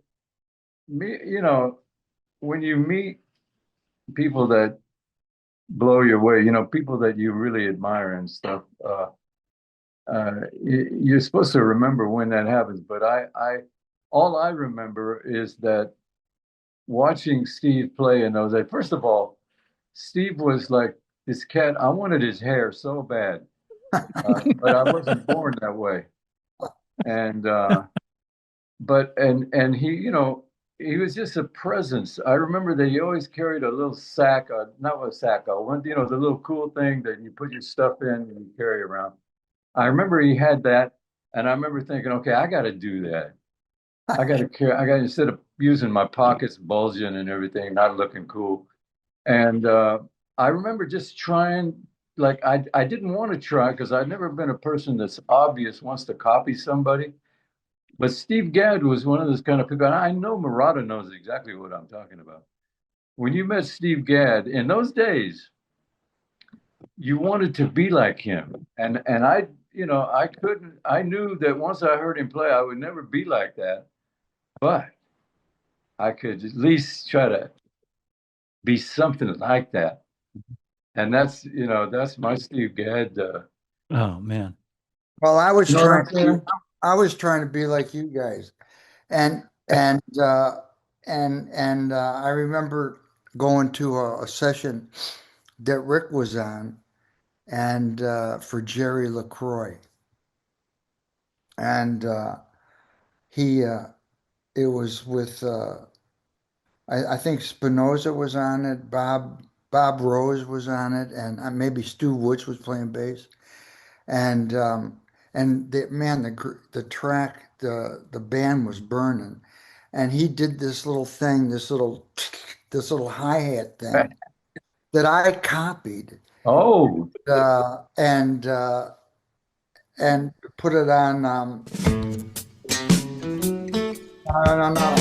when you meet people that blow your way, people that you really admire and stuff. You're supposed to remember when that happens, but all I remember is that watching Steve play in those days. First of all, Steve was like this cat. I wanted his hair so bad, but I wasn't born that way. And and he, he was just a presence. I remember that he always carried a little sack, not a sack, one, the little cool thing that you put your stuff in and you carry around. I remember he had that, and I remember thinking, okay, I got to do that. I got to carry. I got, instead of using my pockets bulging and everything, not looking cool. And I remember just trying. Like I didn't want to try because I'd never been a person that's obvious wants to copy somebody. But Steve Gadd was one of those kind of people. And I know Marotta knows exactly what I'm talking about. When you met Steve Gadd in those days, you wanted to be like him. And I, I couldn't, I knew that once I heard him play, I would never be like that. But I could at least try to be something like that. And that's my Steve Gadd. Oh man. Well, You know what I'm saying? I was trying to be like you guys. And I remember going to a session that Rick was on and for Jerry LaCroix. And he it was with I think Spinoza was on it, Bob Rose was on it, and maybe Stu Woods was playing bass. And the track, the band was burning, and he did this little thing, this little hi-hat thing that I copied, Oh, uh, and uh, and put it on. No, no, no,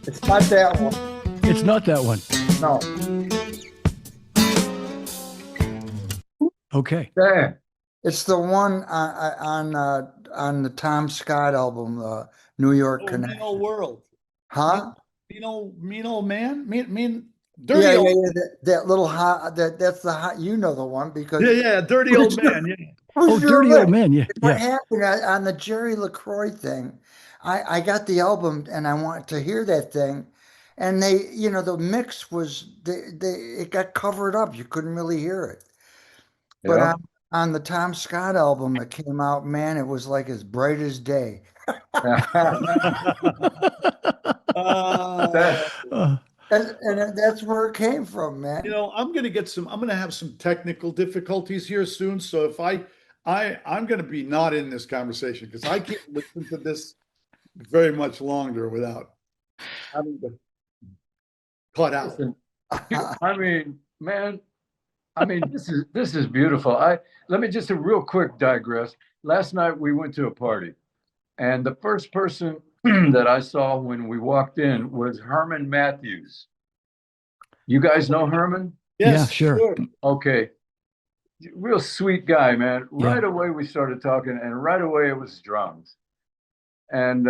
it's not that one. It's not that one. No, Okay. damn. it's the one on the Tom Scott album, New York Oh, mean Connection. old world. Huh? Mean old man. Mean Yeah, dirty yeah, old. yeah. That little hot. That's the hot. You know the one because Yeah, dirty old man. Yeah. Oh, dirty old man. Yeah. What Yeah. happened on the Jerry LaCroix thing? I got the album and I want to hear that thing, and the mix was it got covered up. You couldn't really hear it. But Yeah. on the Tom Scott album that came out, man, it was like as bright as day. Uh, Uh, And that's where it came from, man. I'm gonna have some technical difficulties here soon. So if I'm gonna be not in this conversation because I can't listen to this very much longer without having to cut out. Listen, I mean, man, this is beautiful. Let me just a real quick digress. Last night we went to a party, and the first person that I saw when we walked in was Herman Matthews. You guys know Herman? Yeah, Yes, sure. Okay. Real sweet guy, man. Yeah. Right away we started talking, and right away it was drums. And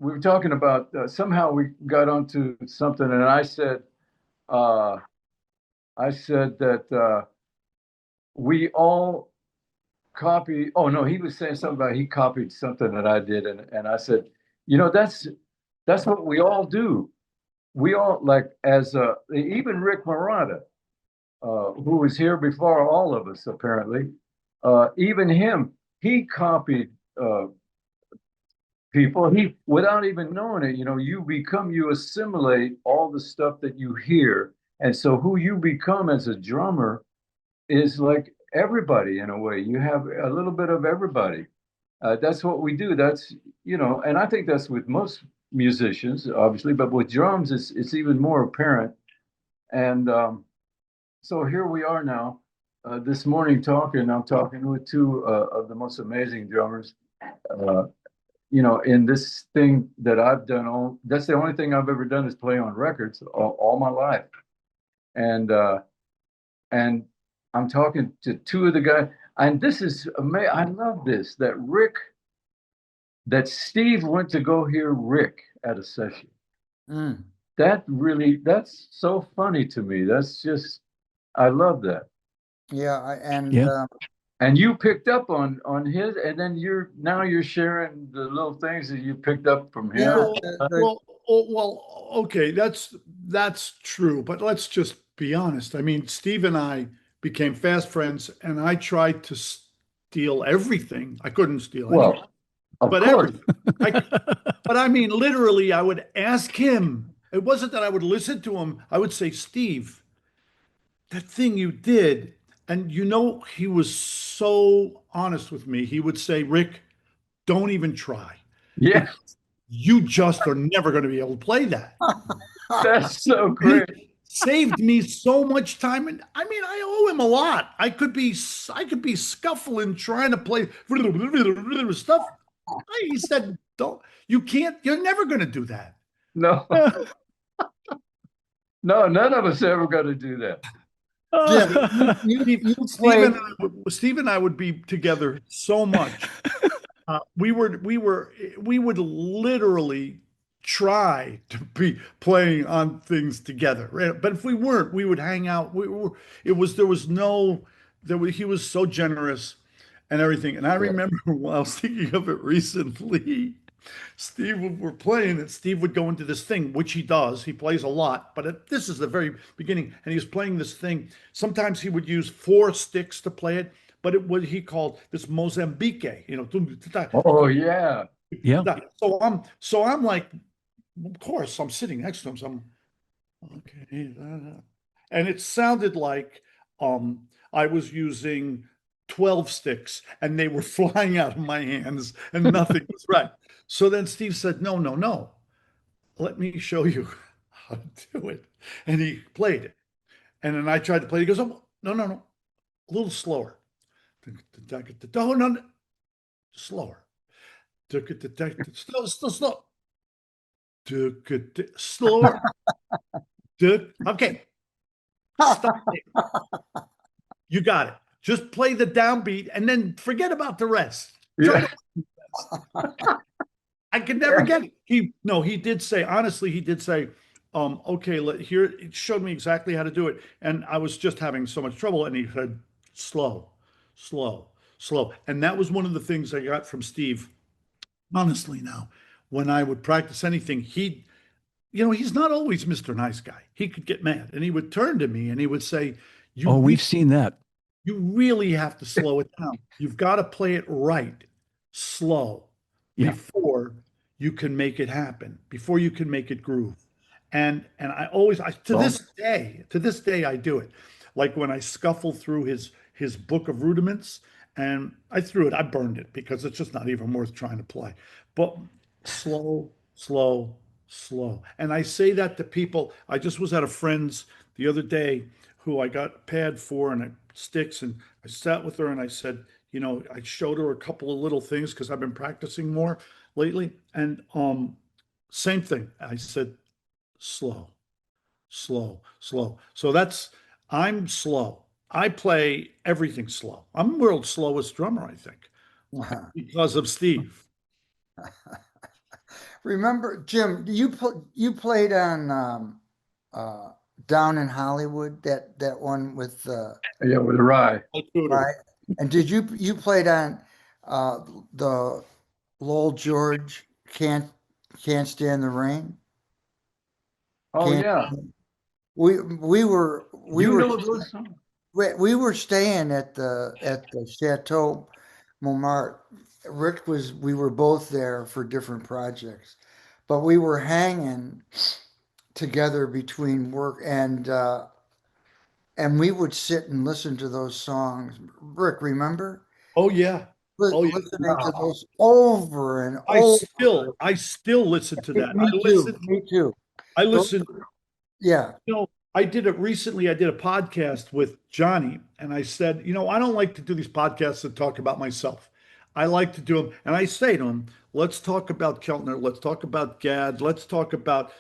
we were talking about somehow we got onto something, and I said that we all copy. Oh no, he was saying something about he copied something that I did, and I said, that's what we all do. We all like as even Rick Marotta, who was here before all of us apparently. Even him, he copied people. He without even knowing it, you assimilate all the stuff that you hear, and so who you become as a drummer is like everybody in a way. You have a little bit of everybody. That's what we do. That's and I think that's with most musicians, obviously, but with drums, it's even more apparent. And so here we are now. This morning I'm talking with two of the most amazing drummers. in this thing that I've done, that's the only thing I've ever done is play on records all my life. And I'm talking to two of the guys, and this is amazing. I love this, that Steve went to go hear Rick at a session. Mm. That's so funny to me. That's just, I love that. Yeah, Yeah. And you picked up on his, and then now you're sharing the little things that you picked up from him. yeah, Okay, that's true. But let's just be honest. I mean, Steve and I became fast friends, and I tried to steal everything. I couldn't steal anything, Well, of but course. but I mean, literally, I would ask him. It wasn't that I would listen to him. I would say, Steve, that thing you did. And he was so honest with me. He would say, Rick, don't even try. Yeah, You just are never going to be able to play that. that's so great. He saved me so much time. And I mean, I owe him a lot. I could be scuffling trying to play stuff. He said, don't, you can't, you're never going to do that. No, no, none of us ever going to do that. Steve and I would be together so much. We would literally try to be playing on things together, right? But if we weren't, we would hang out. He was so generous and everything. And I remember while I was thinking of it recently, we're playing, and Steve would go into this thing, which he does. He plays a lot, but this is the very beginning, and he was playing this thing. Sometimes he would use 4 sticks to play it, but he called this Mozambique. Oh yeah, Yeah. So I'm like, of course, I'm sitting next to him. So I'm okay, and it sounded like I was using 12 sticks, and they were flying out of my hands, and nothing was right. So then Steve said, no, no, no, let me show you how to do it. And he played it. And then I tried to play it. He goes, oh, no, no, no, a little slower. No, no, no, slower. Slow, slow, slow. Slower. Okay. Stop it. You got it. Just play the downbeat and then forget about the rest. yeah. I could never get it. He did say, honestly, okay, here, it showed me exactly how to do it. And I was just having so much trouble. And he said, slow, slow, slow. And that was one of the things I got from Steve. Honestly, now, when I would practice anything, he's not always Mr. Nice Guy. He could get mad, and he would turn to me and he would say, we've seen that. You really have to slow it down. You've got to play it right, slow, before you can make it happen, before you can make it groove. And I always, to this day, I do it. Like when I scuffle through his book of rudiments, and I burned it because it's just not even worth trying to play. But slow, slow, slow. And I say that to people. I just was at a friend's the other day who I got a pad for and sticks, and I sat with her and I said, I showed her a couple of little things because I've been practicing more lately. And same thing. I said, slow, slow, slow. So I'm slow. I play everything slow. I'm the world's slowest drummer, I think, because of Steve. Remember, Jim, you played on Down in Hollywood, that one with with the rye. right? And did you played on the Lowell George Can't Stand the Rain? Oh yeah. We were know those songs? we were staying at the Chateau Montmartre. We were both there for different projects, but we were hanging together between work, and we would sit and listen to those songs. Rick, remember? Oh yeah. Oh yeah. Listening to those over and over. I still listen to that. Me too. I listen. Yeah. I did it recently. I did a podcast with Johnny, and I said, I don't like to do these podcasts that talk about myself. I like to do them, and I say to them, let's talk about Keltner, let's talk about Gadd, let's talk about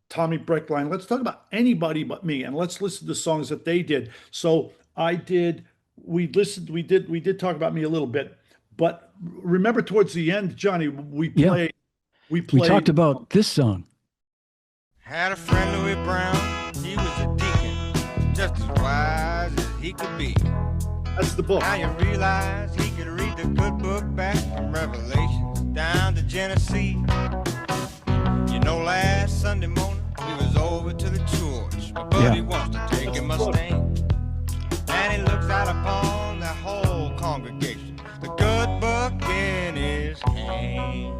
Tommy Breckline, let's talk about anybody but me, and let's listen to songs that they did. So I did. We listened. We did talk about me a little bit, but remember towards the end, Johnny, we Yeah. played. We We talked played. about this song. Had a friend, Louis Brown. He was a deacon, just as wise as he could be. That's the book. Now you realize he could read the good book back from Revelations down to Genesee. You know, last Sunday morning we was over to the church. My buddy wants to take him a stand, and he looks out upon the whole congregation, the good book in his hand.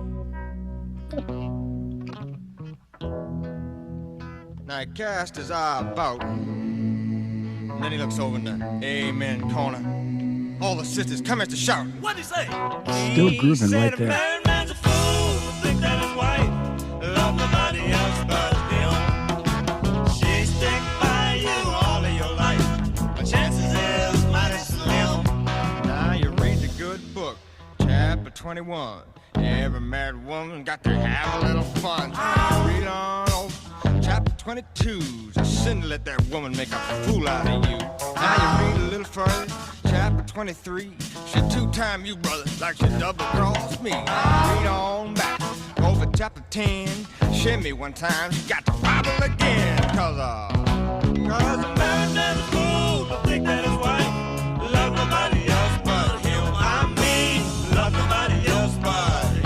Now he cast his eye about, and then he looks over in the amen corner. All the sisters commence to shout. What'd he say? Still grooving right there. A married man's a fool to think that his wife loves nobody else but him. She stick by you all of your life, but chances is mighty slim. Now you read the good book, chapter 21. Every married woman got to have a little fun. Read on over chapter 22. Just sin to let that woman make a fool out of you. Now you read a little further, chapter 23. She two-time you, brother, like she double-crossed me. Read on back over chapter 10. Shimmy one time, she got to Bible again. Cause a married man's a fool to think that his wife loves nobody else but him. I mean, loves nobody else but him.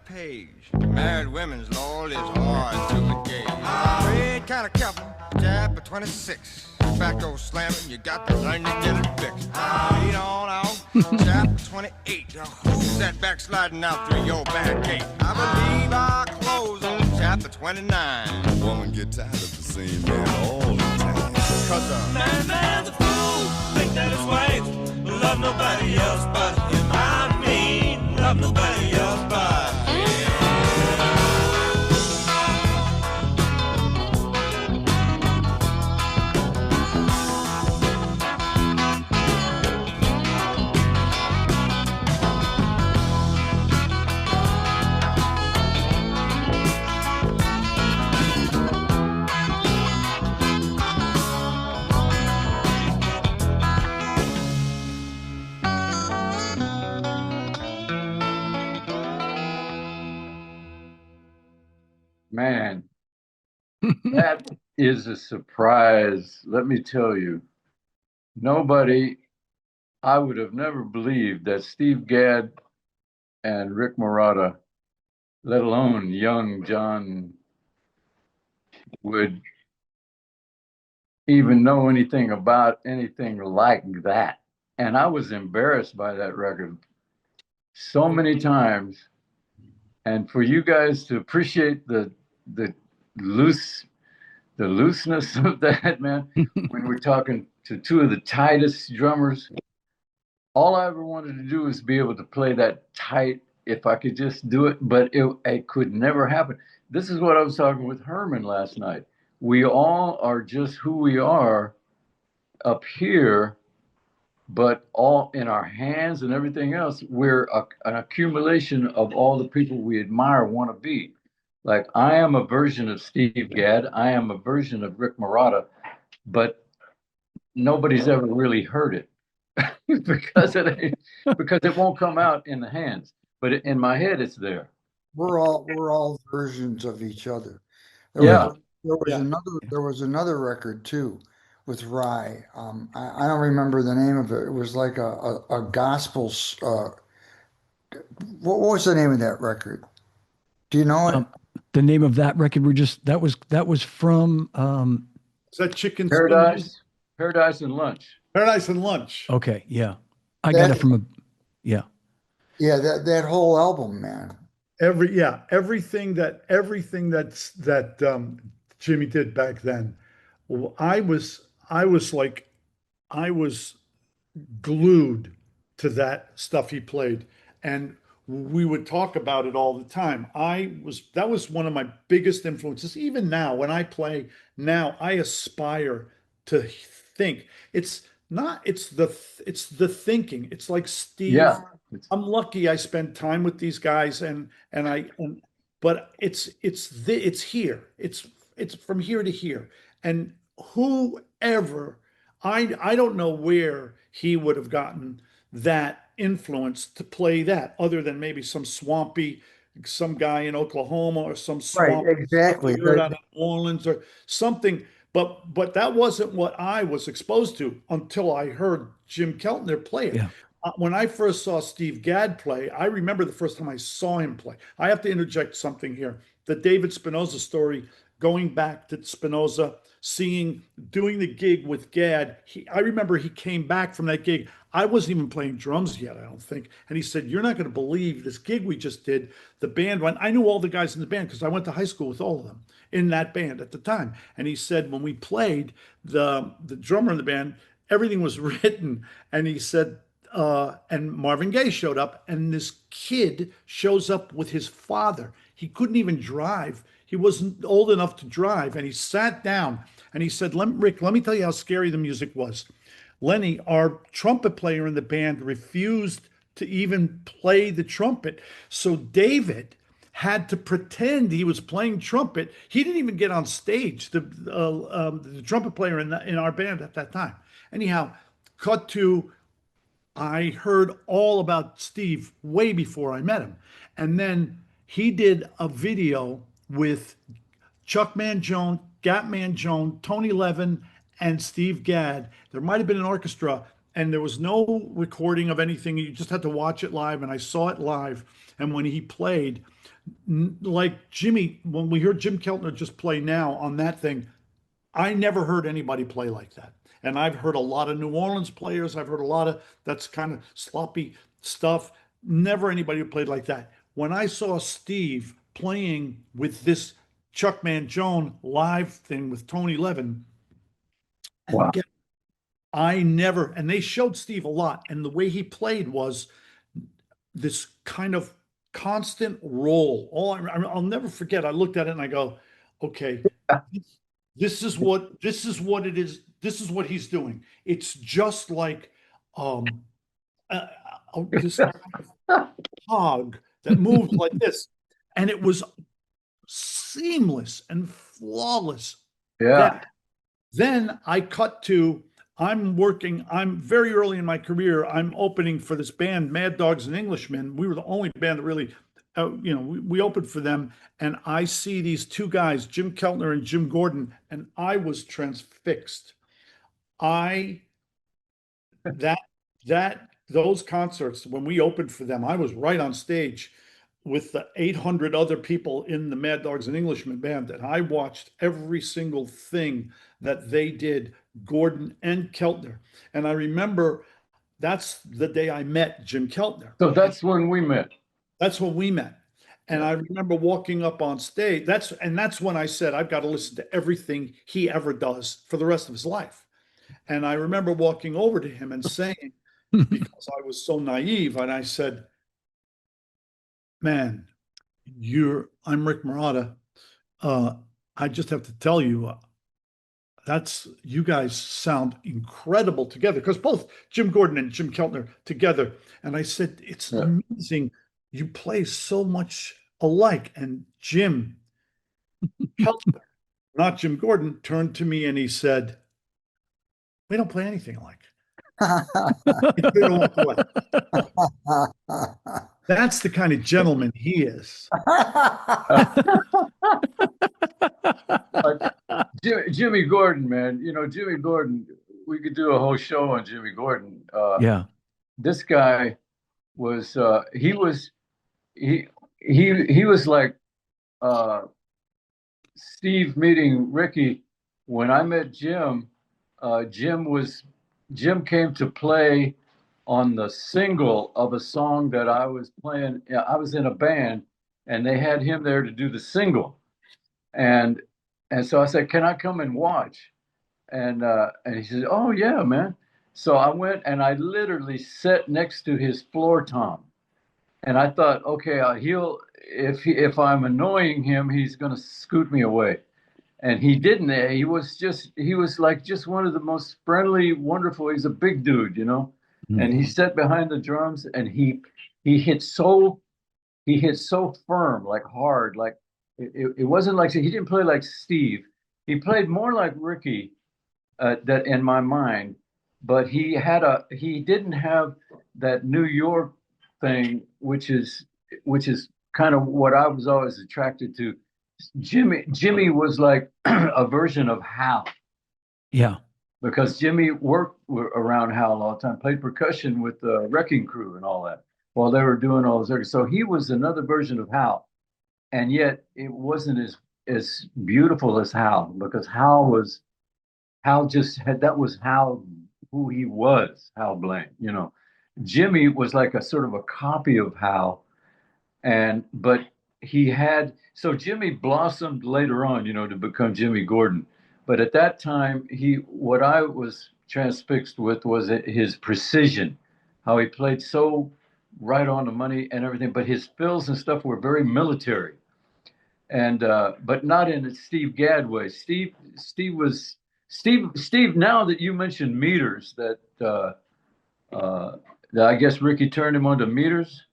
Page. Married women's law is hard to engage. Read kind of careful, chapter 26. Tobacco slamming, you got to learn to get it fixed. Read on out, chapter 28. Who's that backsliding out through your back gate? I believe I'll close on chapter 29. Woman get tired of the same man all the time. Cause a man's a fool, think that his wife love nobody else but him. I mean, love nobody else but him. Man, that is a surprise. Let me tell you, nobody, I would have never believed that Steve Gadd and Rick Marotta, let alone young John, would even know anything about anything like that. And I was embarrassed by that record so many times. And for you guys to appreciate the looseness of that, man, when we're talking to two of the tightest drummers, all I ever wanted to do was be able to play that tight if I could just do it, but it could never happen. This is what I was talking with Herman last night. We all are just who we are up here, but all in our hands and everything else, we're an accumulation of all the people we admire, want to be. Like, I am a version of Steve Gadd. I am a version of Rick Marotta, but nobody's ever really heard it because it won't come out in the hands. But in my head, it's there. We're all versions of each other. Yeah. There was another record too with Rye. I don't remember the name of it. It was like a gospel. What was the name of that record? Do you know it? the name of that record that was from Is that Chicken Spin? Paradise and Lunch. Paradise and Lunch. okay, yeah. I got it That from a yeah. yeah, that whole album, man. Everything that Jimmy did back then. Well, I was glued to that stuff he played, and we would talk about it all the time. That was one of my biggest influences. Even now, when I play now, I aspire to think. It's not, it's the thinking. It's like Steve. Yeah. I'm lucky I spent time with these guys, but it's here. It's from here to here. And whoever, I don't know where he would have gotten that influence to play that, other than maybe some guy in Oklahoma, or some Right, swamp exactly. we heard out of New Orleans or something. But that wasn't what I was exposed to until I heard Jim Keltner play it. Yeah. When I first saw Steve Gadd play, I remember the first time I saw him play. I have to interject something here. The David Spinoza story, going back to Spinoza, doing the gig with Gadd. I remember he came back from that gig. I wasn't even playing drums yet, I don't think. And he said, "You're not going to believe this gig we just did." The band went, I knew all the guys in the band because I went to high school with all of them in that band at the time. And he said, when we played, the drummer in the band, everything was written. And he said, and Marvin Gaye showed up, and this kid shows up with his father. He couldn't even drive. He wasn't old enough to drive. And he sat down and he said, Rick, let me tell you how scary the music was. Lenny, our trumpet player in the band, refused to even play the trumpet. So David had to pretend he was playing trumpet. He didn't even get on stage, the trumpet player in our band at that time. Anyhow, cut to, I heard all about Steve way before I met him. And then he did a video with Chuck Mangione, Gat Mangione, Tony Levin, and Steve Gadd. There might have been an orchestra, and there was no recording of anything. You just had to watch it live, and I saw it live. And when he played, like Jimmy, when we heard Jim Keltner just play now on that thing, I never heard anybody play like that. And I've heard a lot of New Orleans players. I've heard a lot of that's kind of sloppy stuff. Never anybody who played like that. When I saw Steve playing with this Chuck Mangione live thing with Tony Levin, and Wow. again, and they showed Steve a lot. And the way he played was this kind of constant roll. I'll never forget. I looked at it and I go, okay, this is what it is. This is what he's doing. It's just like this hog that moved like this, and it was seamless and flawless. Yeah. Then I cut to, I'm very early in my career. I'm opening for this band, Mad Dogs and Englishmen. We were the only band that really, we opened for them. And I see these two guys, Jim Keltner and Jim Gordon, and I was transfixed. Those concerts, when we opened for them, I was right on stage with the 800 other people in the Mad Dogs and Englishmen band, and I watched every single thing that they did, Gordon and Keltner. And I remember that's the day I met Jim Keltner. So that's when we met. That's when we met. And I remember walking up on stage. That's when I said, I've got to listen to everything he ever does for the rest of his life. And I remember walking over to him and saying, because I was so naive, and I said, man, I'm Rick Marotta. I just have to tell you, you guys sound incredible together, because both Jim Gordon and Jim Keltner together. And I said, it's amazing. You play so much alike. And Jim Keltner, not Jim Gordon, turned to me and he said, we don't play anything alike. That's the kind of gentleman he is. Jimmy Gordon, man. Jimmy Gordon, we could do a whole show on Jimmy Gordon. Yeah. This guy was he was like Steve meeting Ricky, when I met Jim, Jim came to play on the single of a song that I was playing. Yeah, I was in a band, and they had him there to do the single, and so I said, "Can I come and watch?" And he said, "Oh yeah, man." So I went and I literally sat next to his floor tom, and I thought, okay, he'll if I'm annoying him, he's going to scoot me away. And he didn't. He was like just one of the most friendly, wonderful. He's a big dude, you know. And he sat behind the drums, and he hit so he hit so firm, like hard, like it wasn't like he didn't play like Steve. He played more like Ricky, that in my mind, but he didn't have that New York thing, which is kind of what I was always attracted to. Jimmy was like a version of Hal, Yeah. because Jimmy worked around Hal all the time, played percussion with the Wrecking Crew and all that while they were doing all those records. So he was another version of Hal, and yet it wasn't as beautiful as Hal, because Hal just had that was Hal, who he was, Hal Blaine. You know, Jimmy was like a sort of a copy of Hal, but he had so Jimmy blossomed later on, you know, to become Jimmy Gordon. But at that time, what I was transfixed with was his precision, how he played so right on the money and everything. But his fills and stuff were very military, and but not in a Steve Gadd way. Steve. Now that you mentioned meters, that I guess Ricky turned him onto meters.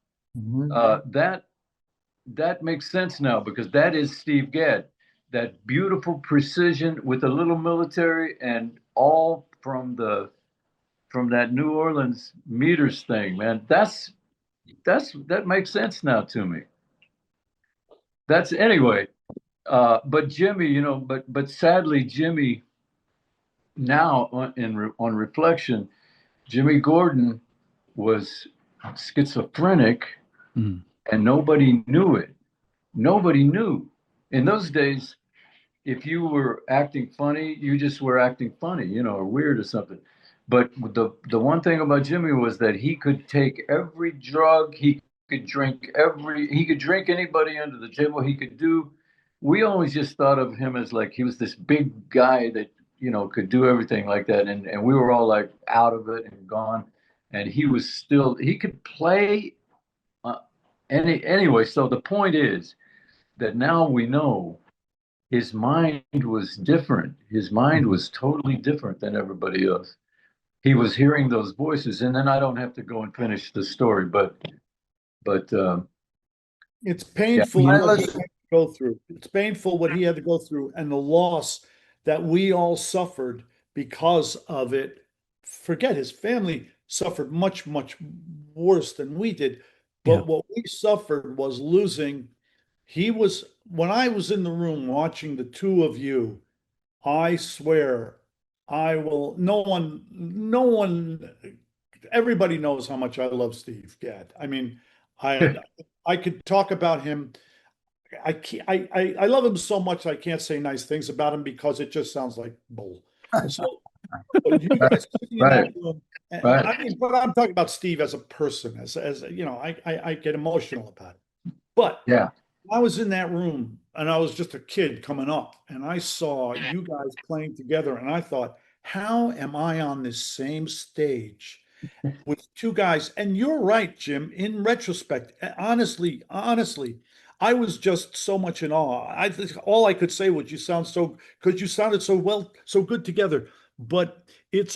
That makes sense now, because that is Steve Gadd, that beautiful precision with a little military, and all from that New Orleans meters thing, man. That makes sense now to me. That's anyway. But Jimmy, you know, but sadly, Jimmy, now on reflection, Jimmy Gordon was schizophrenic, and nobody knew it. Nobody knew. In those days, if you were acting funny, you just were acting funny, you know, or weird or something. But the one thing about Jimmy was that he could take every drug, he could drink anybody under the table. We always just thought of him as like he was this big guy that, you know, could do everything like that, and we were all like out of it and gone. And he could play anyway. So the point is that now we know his mind was different. His mind was totally different than everybody else. He was hearing those voices, and then I don't have to go and finish the story, but It's painful Yeah. what he had to go through. It's painful what he had to go through, and the loss that we all suffered because of it. Forget his family suffered much, much worse than we did. But Yeah. what we suffered was losing. When I was in the room watching the two of you, I swear no one, everybody knows how much I love Steve Gadd. I mean, I could talk about him. I love him so much I can't say nice things about him because it just sounds like bull. So, but you guys sitting in that room, Right. I mean, but I'm talking about Steve as a person, as you know, I get emotional about it. But yeah, I was in that room and I was just a kid coming up, and I saw you guys playing together, and I thought, how am I on this same stage with two guys? And you're right, Jim. In retrospect, honestly, I was just so much in awe. I think all I could say was you sounded so well, so good together. But it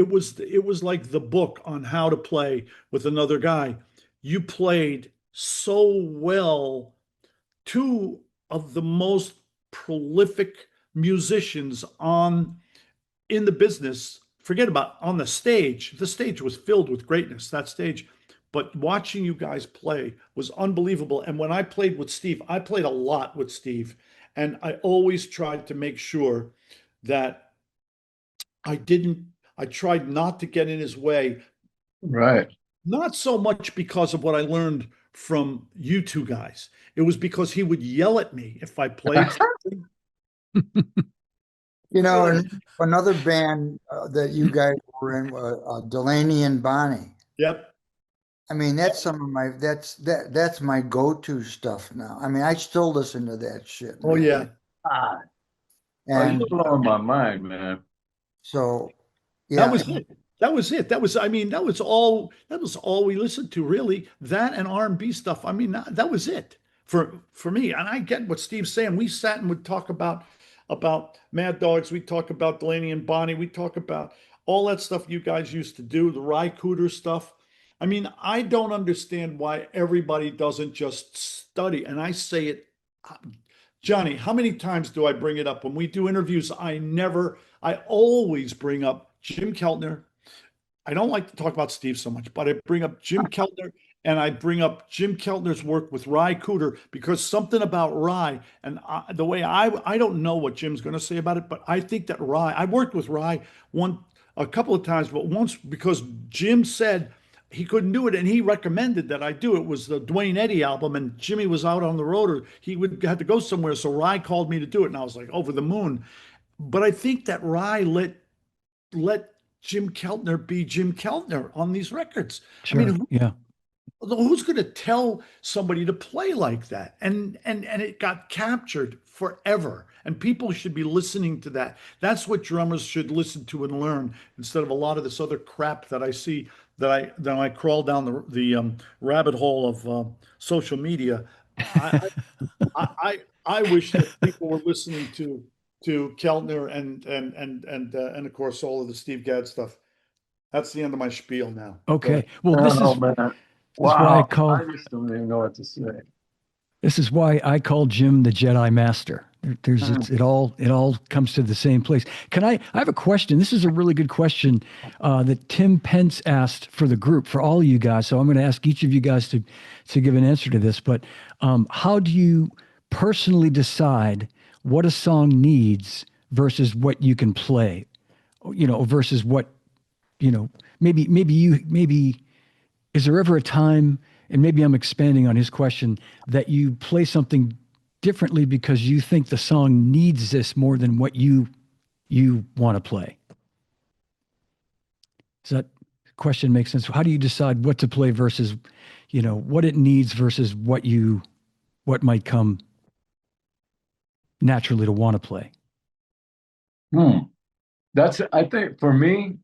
was like the book on how to play with another guy. You played so well, two of the most prolific musicians in the business. Forget about on the stage. The stage was filled with greatness, that stage. But watching you guys play was unbelievable. And when I played with Steve, I played a lot with Steve. And I always tried to make sure that I tried not to get in his way, right. not so much because of what I learned from you two guys. It was because he would yell at me if I played something You know, and another band that you guys were in, Delaney and Bonnie. Yep. I mean, that's some of my that's my go-to stuff now. I mean, I still listen to that shit, Oh man. yeah. Ah, are you And blowing my mind, man? so, That yeah, was it. That was it. That was, I mean, that was all we listened to, really. That and R&B stuff. I mean, that was it for me. And I get what Steve's saying. We sat and would talk about Mad Dogs. We talk about Delaney and Bonnie. We talk about all that stuff you guys used to do, the Rye Cooter stuff. I mean, I don't understand why everybody doesn't just study. And I say it, Johnny, how many times do I bring it up when we do interviews? I always bring up Jim Keltner. I don't like to talk about Steve so much, but I bring up Jim Keltner, and I bring up Jim Keltner's work with Rye Cooter, because something about Rye and the way I don't know what Jim's going to say about it, but I think that I worked with Rye a couple of times, but once because Jim said he couldn't do it and he recommended that I do it. Was the Dwayne Eddy album, and Jimmy was out on the road, or he would have to go somewhere, so Rye called me to do it, and I was like over the moon. But I think that Rye let Jim Keltner be Jim Keltner on these records. I Sure. mean, Yeah. who's going to tell somebody to play like that? And it got captured forever. And people should be listening to that. That's what drummers should listen to and learn, instead of a lot of this other crap that I see, that I crawl down the rabbit hole of social media. I, I wish that people were listening to Keltner and of course all of the Steve Gadd stuff. That's the end of my spiel now. Go Okay. ahead. Well, Oh man, this is why I wow! call I just don't even know what to say. this is why I call Jim the Jedi Master. There's Mm. it all comes to the same place. I have a question. This is a really good question that Tim Pence asked for the group, for all of you guys. So I'm going to ask each of you guys to give an answer to this. But how do you personally decide what a song needs versus what you can play? You know, versus what, you know, maybe is there ever a time, and maybe I'm expanding on his question, that you play something differently because you think the song needs this more than what you want to play? Does that question make sense? How do you decide what to play versus, you know, what it needs versus what might come naturally to want to play? Hmm. I think for me,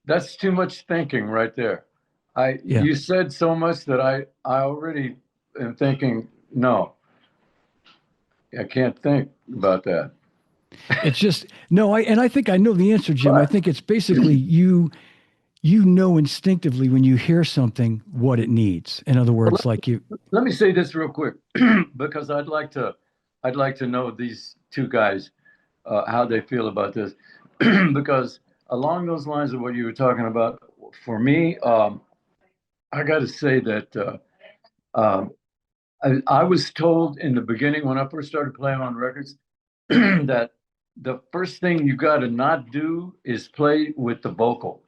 that's too much thinking right there. Yeah. You said so much that I already am thinking, no, I can't think about that. It's just no, I think I know the answer, Jim. I think it's basically you know instinctively when you hear something what it needs. In other words, like you. Let me say this real quick, because I'd like to know these two guys, how they feel about this, because along those lines of what you were talking about, for me, I got to say that I was told in the beginning when I first started playing on records that the first thing you got to not do is play with the vocal.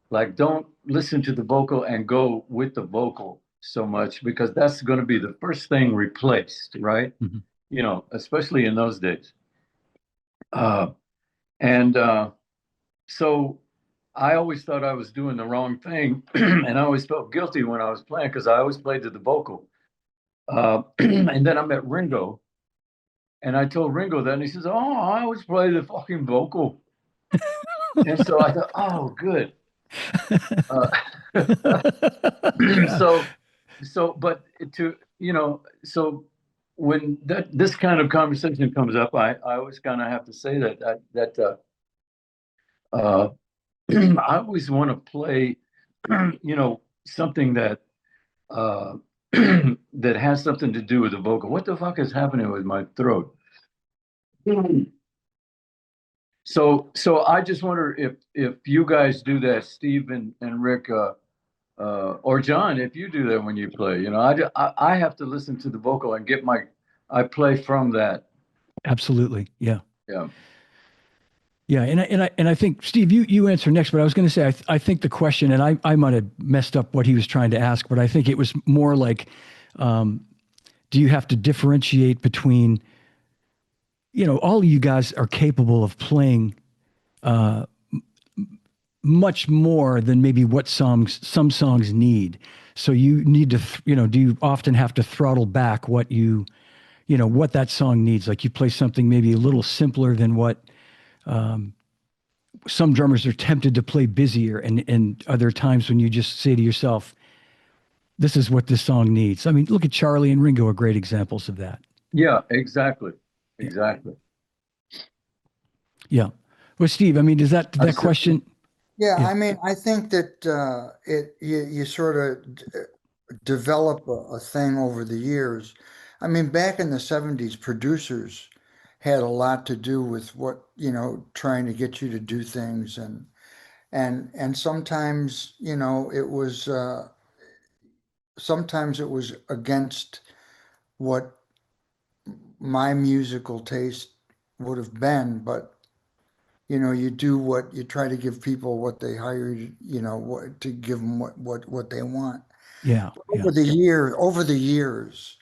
Like, don't listen to the vocal and go with the vocal so much, because that's going to be the first thing replaced, right? Mhm. You know, especially in those days. And so I always thought I was doing the wrong thing, and I always felt guilty when I was playing because I always played to the vocal. And then I met Ringo, and I told Ringo that, and he says, "Oh, I always play the fucking vocal." And so I thought, "Oh, good." Uh, Yeah. but so when this kind of conversation comes up, I always kind of have to say that I always want to play, something that uh, that has something to do with the vocal. What the fuck is happening with my throat? So I just wonder if you guys do that, Steve and Rick, or John, if you do that when you play. I have to listen to the vocal and I play from that. Absolutely. Yeah. Yeah. Yeah, and I think, Steve, you answer next, but I was going to say I think the question, and I might have messed up what he was trying to ask, but I think it was more like, do you have to differentiate between, all of you guys are capable of playing uh, much more than maybe what some songs need. So you need to, do you often have to throttle back what that song needs? Like you play something maybe a little simpler than what some drummers are tempted to play busier, and other times when you just say to yourself, this is what this song needs. I mean, look at Charlie and Ringo are great examples of that. Yeah, exactly. Exactly. Yeah. Well, Steve, I mean, does that question? Yeah, Yeah. I mean, I think that you sort of develop a thing over the years. I mean, back in the 70s, producers had a lot to do with what, trying to get you to do things, and sometimes, sometimes it was against what my musical taste would have been, but you do what you try to give people what they hire you, what to give them what they want. Yeah. Yeah. Over the years,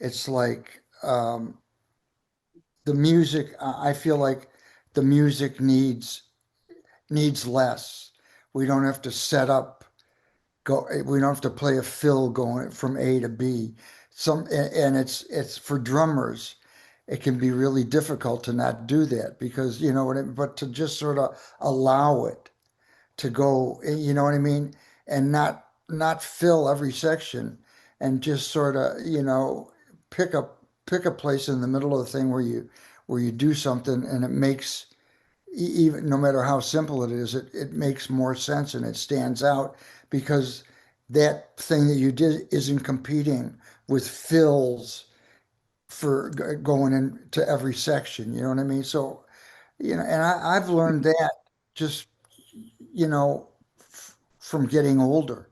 it's like the music. I feel like the music needs less. We don't have to set up go. We don't have to play a fill going from A to B. And it's for drummers. It can be really difficult to not do that because but to just sort of allow it to go, you know what I mean, and not fill every section, and just sort of pick a place in the middle of the thing where you do something and it makes even no matter how simple it is, it makes more sense and it stands out because that thing that you did isn't competing with fills for going into every section. You know what I mean? So, and I've learned that just, you know, from getting older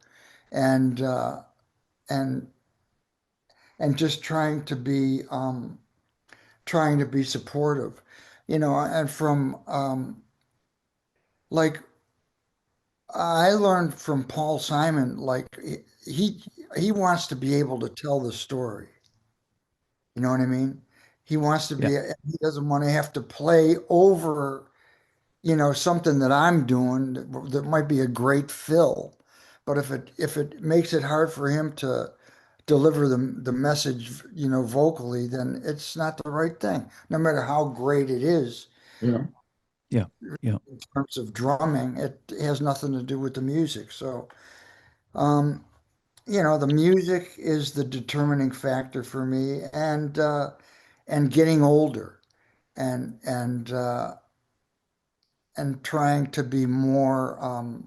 and, and, and just trying to be supportive, and from, like, I learned from Paul Simon, like he he wants to be able to tell the story. You know what I mean? He wants to Yeah. he doesn't want to have to play over, something that I'm doing that might be a great fill. But if it makes it hard for him to deliver the message, vocally, then it's not the right thing, no matter how great it is. Yeah. Yeah. Yeah. In terms of drumming, it has nothing to do with the music. So, um, the music is the determining factor for me, and getting older, and and trying to be more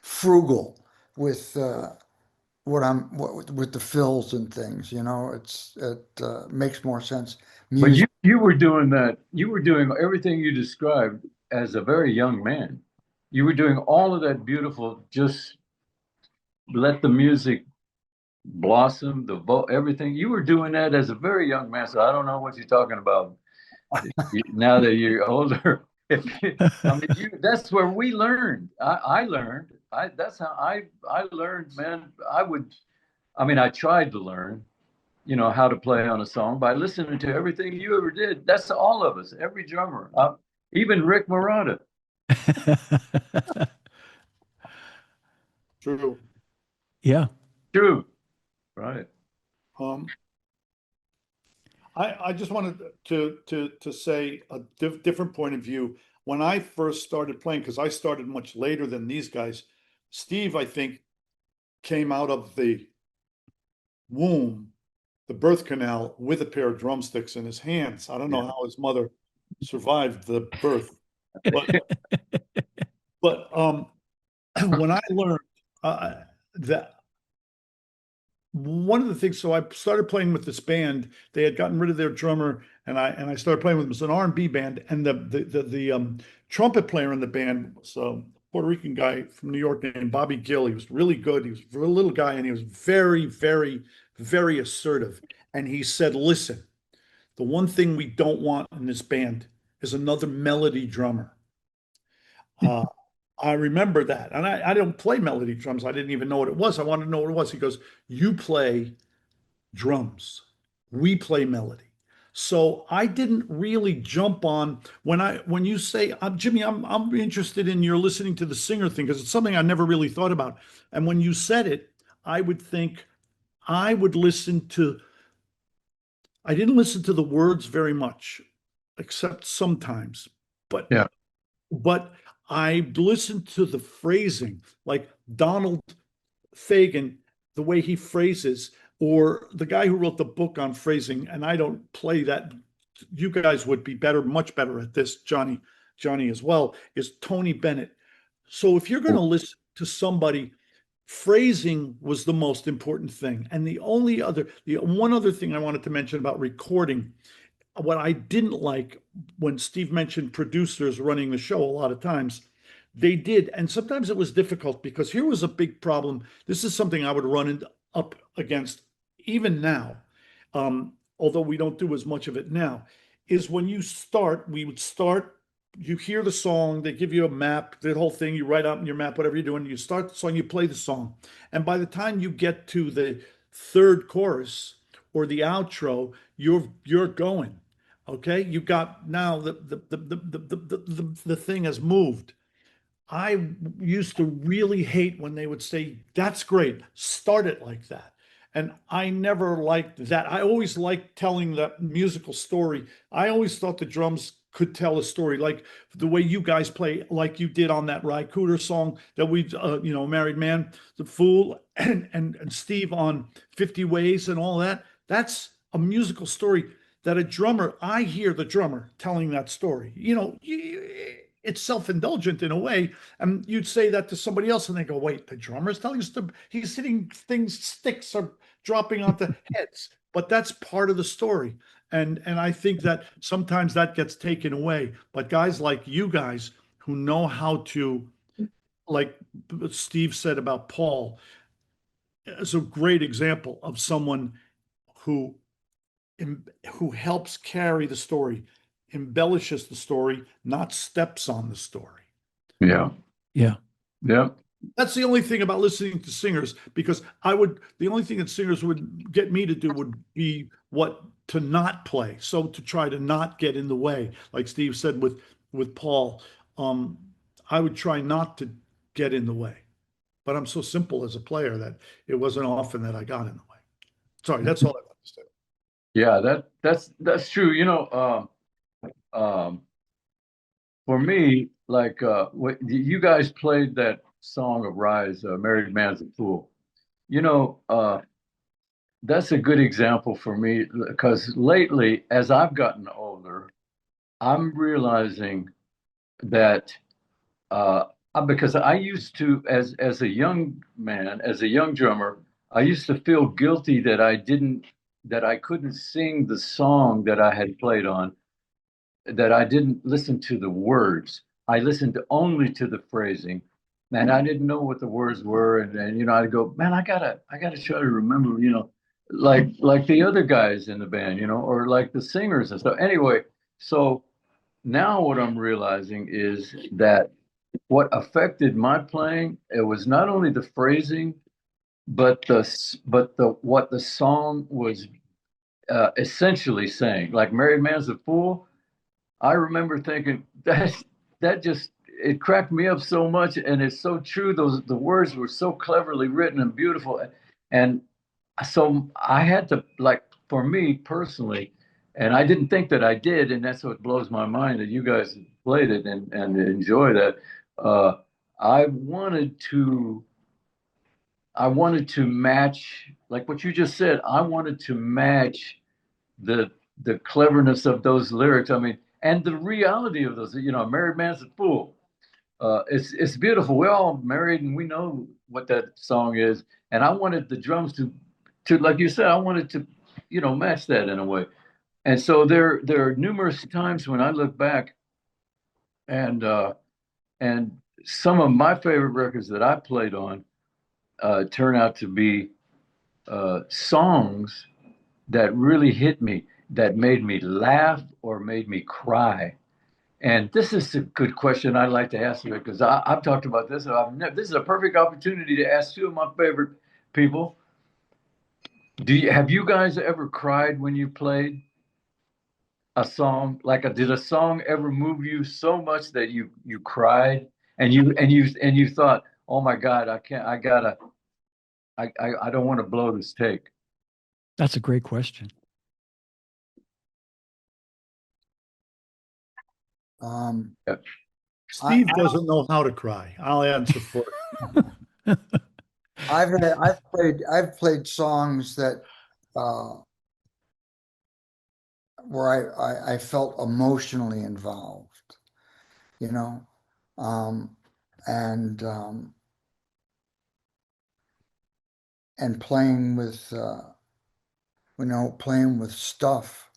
frugal with with the fills and things. It makes more sense. But Music. you were doing that. You were doing everything you described as a very young man. You were doing all of that beautiful, just let the music blossom, everything. You were doing that as a very young man. So I don't know what you're talking about now that you're older. I mean, that's where we learned. I learned. That's how I learned, man. I tried to learn, how to play on a song by listening to everything you ever did. That's all of us, every drummer, even Rick Marotta. True. Yeah. True, right? Um, I just wanted to say a different point of view. When I first started playing, because I started much later than these guys, Steve, I think, came out of the womb, the birth canal, with a pair of drumsticks in his hands. I don't know how his mother survived the birth, but when I learned that one of the things, so I started playing with this band. They had gotten rid of their drummer, and I started playing with them. It was an R&B band, and the trumpet player in the band was a Puerto Rican guy from New York named Bobby Gill. He was really good. He was a little guy, and he was very, very, very assertive. And he said, "Listen, the one thing we don't want in this band is another melody drummer." I remember that. And I don't play melody drums. I didn't even know what it was. I wanted to know what it was. He goes, "You play drums. We play melody." So I didn't really jump on when you say, Jimmy, I'm interested in your listening to the singer thing because it's something I never really thought about. And when you said it, I would think I would listen to. I didn't listen to the words very much, except sometimes, but Yeah. but I listened to the phrasing, like Donald Fagen, the way he phrases, or the guy who wrote the book on phrasing, and I don't play that. You guys would be better, much better at this, Johnny as well, is Tony Bennett. So if you're going to listen to somebody, phrasing was the most important thing. And the one other thing I wanted to mention about recording, what I didn't like when Steve mentioned producers running the show a lot of times, they did. And sometimes it was difficult because here was a big problem. This is something I would up against even now, although we don't do as much of it now, is when we would start, you hear the song, they give you a map, the whole thing, you write out in your map, whatever you're doing, you start the song, you play the song. And by the time you get to the third chorus or the outro, you're going. Okay, you got now the thing has moved. I used to really hate when they would say, "That's great, start it like that." And I never liked that. I always liked telling that musical story. I always thought the drums could tell a story, like the way you guys play, like you did on that Ry Cooder song that we, Married Man, The Fool, and Steve on 50 Ways and all that. That's a musical story that a drummer, I hear the drummer telling that story. It's self-indulgent in a way. And you'd say that to somebody else and they go, wait, the drummer's telling us he's hitting things, sticks are dropping onto heads. But that's part of the story. And I think that sometimes that gets taken away. But guys like you guys who know how to, like Steve said about Paul, is a great example of someone who who helps carry the story, embellishes the story, not steps on the story. Yeah. Yeah. Yeah. That's the only thing about listening to singers, because the only thing that singers would get me to do would be to not play. So to try to not get in the way, like Steve said with Paul, I would try not to get in the way. But I'm so simple as a player that it wasn't often that I got in the way. Sorry, that's all I want to say. Yeah, that's true. For me, like what you guys played that song of Rise, "Married Man's a Fool." That's a good example for me because lately, as I've gotten older, I'm realizing that because I used to, as a young man, as a young drummer, I used to feel guilty that I couldn't sing the song that I had played on, that I didn't listen to the words. I listened only to the phrasing, and I didn't know what the words were. And I'd go, man, I gotta try to remember, like the other guys in the band, or like the singers and stuff. Anyway, so now what I'm realizing is that what affected my playing, it was not only the phrasing, but the what the song was essentially saying. Like "Married Man's a Fool," I remember thinking that just it cracked me up so much, and it's so true. The words were so cleverly written and beautiful, and so I had to, like, for me personally, and I didn't think that I did, and that's what blows my mind that you guys played it and enjoy that. Uh, I wanted to match, like what you just said. I wanted to match the cleverness of those lyrics. I mean, and the reality of those. "A married man's a fool." It's beautiful. We're all married, and we know what that song is. And I wanted the drums to like you said, I wanted to, match that in a way. And so there are numerous times when I look back, and some of my favorite records that I played on turn out to be songs that really hit me, that made me laugh or made me cry. And this is a good question I'd like to ask you, because I've talked about this. This is a perfect opportunity to ask two of my favorite people. Have you guys ever cried when you played? a song, did a song ever move you so much that you cried and you thought, oh my God, I don't want to blow this take. That's a great question. Yeah. Steve doesn't know how to cry. I'll answer for it. I've played songs that where I felt emotionally involved, you know, um, and um, and playing with stuff.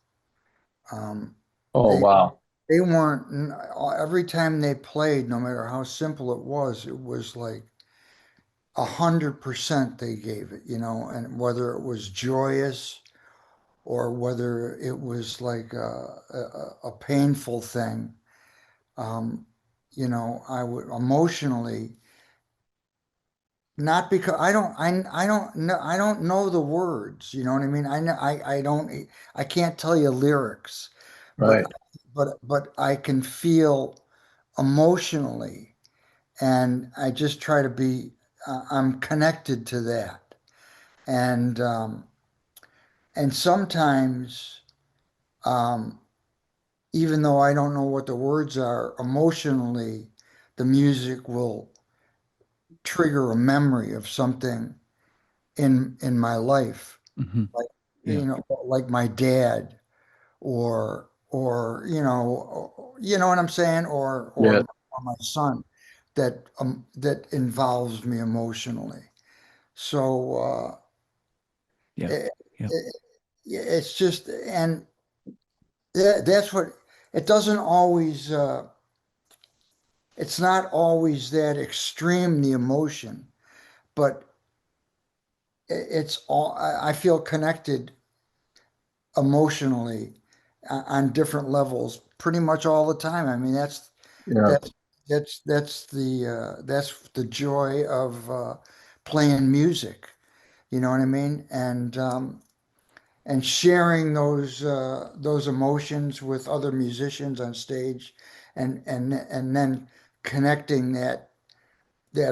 Um, Oh they wow. they weren't every time they played, no matter how simple it was like 100% they gave it, and whether it was joyous or whether it was like a painful thing, um, I would emotionally, not because I don't know the words, you know what I mean? I don't, I can't tell you lyrics, but, Right. but I can feel emotionally, and I just try to be, I'm connected to that. And, and sometimes, um, even though I don't know what the words are, emotionally, the music will trigger a memory of something in my life, Hmm. like Yeah. like my dad, or you know what I'm saying, Yeah. or my son, that involves me emotionally. So Yeah. it, Yeah. it's just, and that's what it doesn't always. It's not always that extreme, the emotion, but it's all, I feel connected emotionally on different levels pretty much all the time. I mean, Yeah. that's that's the joy of playing music. You know what I mean? And sharing those emotions with other musicians on stage, and then connecting that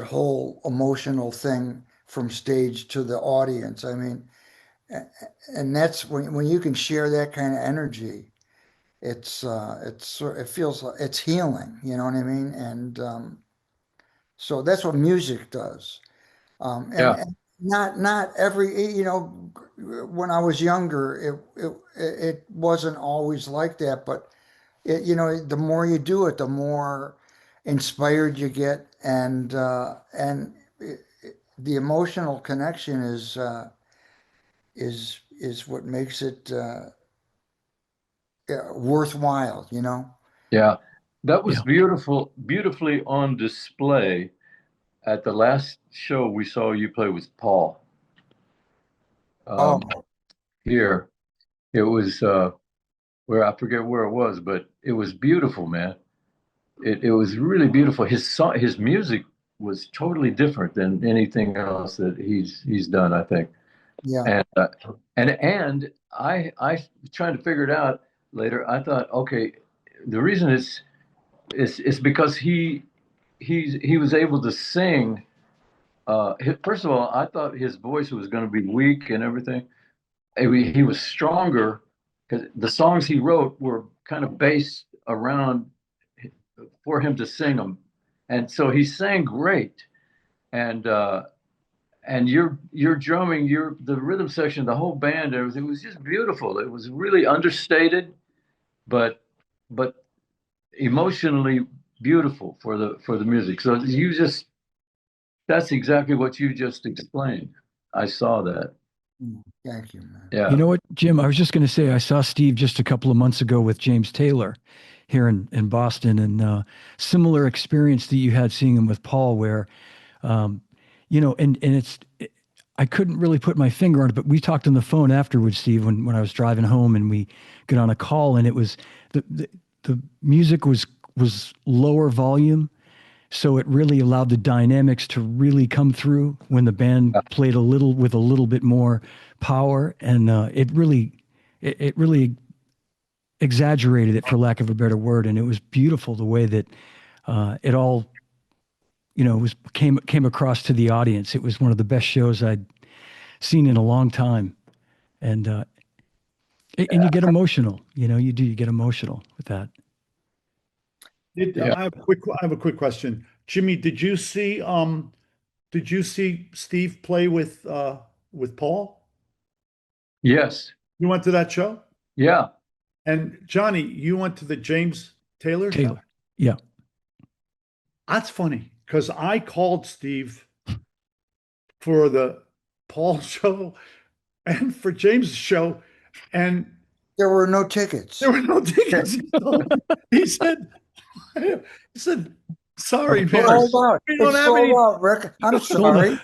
whole emotional thing from stage to the audience. I mean, and that's when you can share that kind of energy, it feels like it's healing, you know what I mean? And so that's what music does. Yeah. And not every, when I was younger, it wasn't always like that, but the more you do it, the more inspired you get, and the emotional connection is what makes it worthwhile, you know? Yeah. That was Yeah. beautifully on display at the last show we saw you play with Paul. Oh, Um, here. It was where I forget where it was, but it was beautiful, man. It was really beautiful. His music was totally different than anything else that he's done, I think. yeah. And I trying to figure it out later. I thought, okay, the reason is because he was able to sing. First of all, I thought his voice was going to be weak and everything. He was stronger because the songs he wrote were kind of based around for him to sing them, and so he sang great. And your drumming, your the rhythm section, the whole band, everything was just beautiful. It was really understated, but but emotionally beautiful for the music. So you just that's exactly what you just explained. I saw that. Thank you, man. You Yeah. know what, Jim? I was just going to say I saw Steve just a couple of months ago with James Taylor here in Boston, and similar experience that you had seeing him with Paul, where um, and I couldn't really put my finger on it, but we talked on the phone afterwards, Steve, when I was driving home, and we got on a call, and it was the music was lower volume, so it really allowed the dynamics to really come through when the band played a little with a little bit more power, and it really exaggerated it, for lack of a better word, and it was beautiful the way that it all, came across to the audience. It was one of the best shows I'd seen in a long time, and you get emotional. You do. You get emotional with that. Yeah. I have a quick question. Jimmy, did you see Steve play with Paul? Yes. You went to that show? Yeah. And Johnny, you went to the James Taylor show? Taylor. Yeah. That's funny because I called Steve for the Paul show and for James' show, and There were no tickets. there were no tickets. He said, he said, sorry, Of man. course. Sold out. We don't It's have sold any. out, Rick. I'm sorry.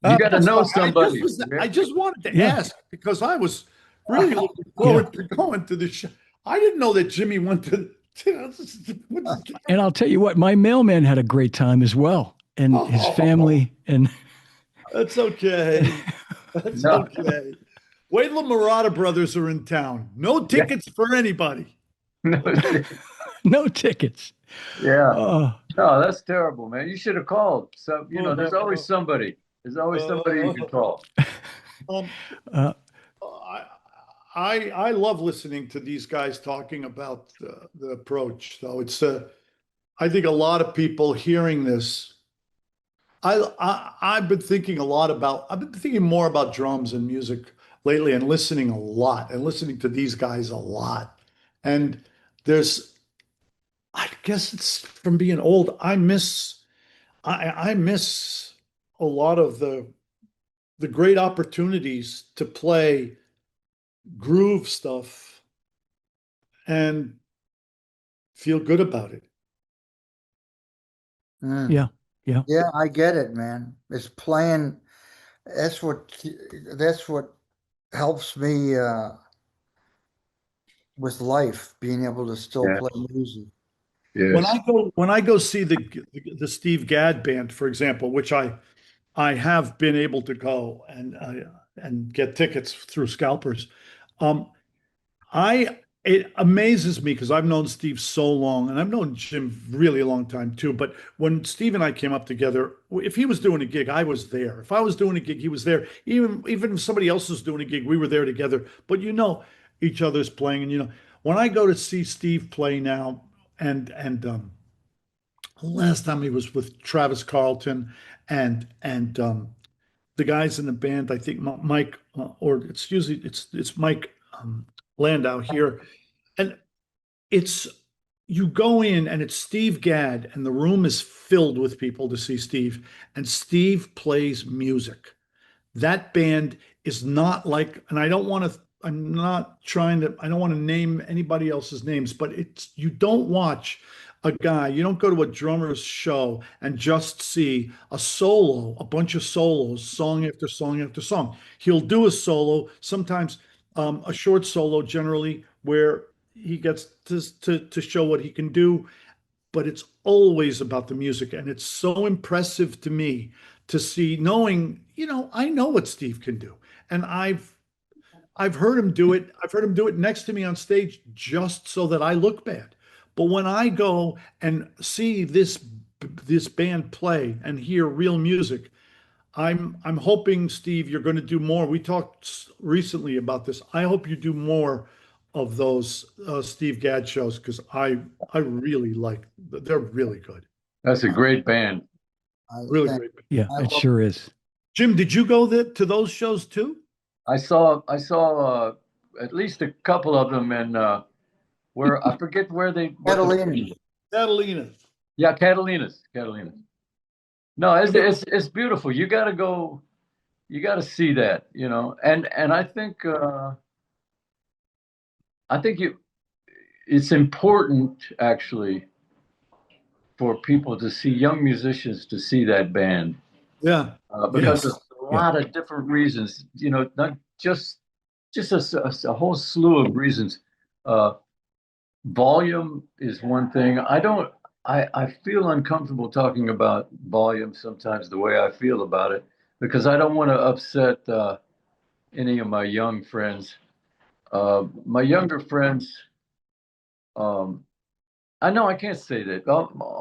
You got to know somebody. I just wanted to Yeah. ask because I was really looking forward to going to the show. I didn't know that Jimmy went to. And I'll tell you what, my mailman had a great time as well, and his family. And That's okay. That's No. okay. Wait till the Marotta brothers are in town. No tickets for anybody. no tickets. Yeah. Oh, No, that's terrible, man. You should have called. So, there's Oh. always somebody. There's always somebody you can call. Um, uh, I love listening to these guys talking about the approach. So I think a lot of people hearing this. I've been thinking more about drums and music lately, and listening a lot, and listening to these guys a lot. And I guess it's from being old. I miss a lot of the great opportunities to play groove stuff and feel good about it. Mm. yeah. Yeah, I get it, man. It's playing. That's what helps me with life, being able to still Yeah. play music. Yes. When I go see the Steve Gadd band, for example, which I have been able to go and get tickets through scalpers. It amazes me because I've known Steve so long, and I've known Jim really a long time too. But when Steve and I came up together, if he was doing a gig, I was there. If I was doing a gig, he was there. Even if somebody else was doing a gig, we were there together. But each other's playing, and when I go to see Steve play now, and last time he was with Travis Carlton and the guys in the band, I think Mike, or it's Mike Landau here, and it's you go in and it's Steve Gadd, and the room is filled with people to see Steve, and Steve plays music. That band is not like, and I don't want to. I'm not trying to. I don't want to name anybody else's names, but you don't watch a guy. You don't go to a drummer's show and just see a bunch of solos, song after song after song. He'll do a solo, sometimes a short solo, generally where he gets to show what he can do, but it's always about the music. And it's so impressive to me to see, knowing, I know what Steve can do. And I've heard him do it. I've heard him do it next to me on stage just so that I look bad. But when I go and see this band play and hear real music, I'm hoping, Steve, you're going to do more. We talked recently about this. I hope you do more of those Steve Gadd shows because I really like. They're really good. That's a great band. Really great. Yeah, I it love- sure is. Jim, did you go to those shows too? I saw at least a couple of them, and where I forget where they. Catalina. Catalina. Yeah, Catalina's. No, it's beautiful. You got to go. You got to see that, and I think it's important actually for people to see young musicians to see that band. Yeah. Because of a lot of different reasons, not just a whole slew of reasons. Volume is one thing. I feel uncomfortable talking about volume sometimes the way I feel about it because I don't want to upset any of my young friends. My younger friends, I know I can't say that.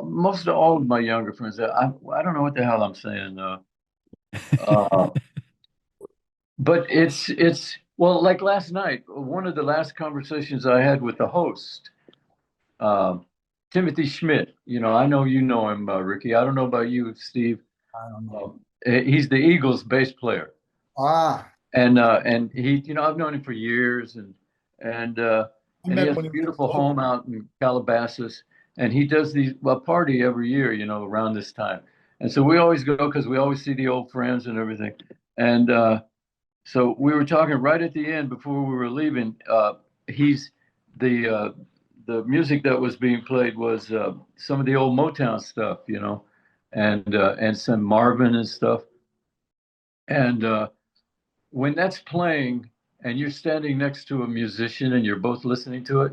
Most of all of my younger friends, I don't know what the hell I'm saying. Uh, but it's well, like last night, one of the last conversations I had with the host, uh, Timothy Schmidt. I know you know him, Ricky. I don't know about you, Steve. I don't know. He's the Eagles bass player, Ah, and he, I've known him for years, and I and he met has when a he was beautiful in home Oakland. out in Calabasas, and he does a party every year, around this time, and so we always go because we always see the old friends and everything, and so we were talking right at the end before we were leaving. He's the music that was being played was some of the old Motown stuff, and some Marvin and stuff. And when that's playing, and you're standing next to a musician and you're both listening to it,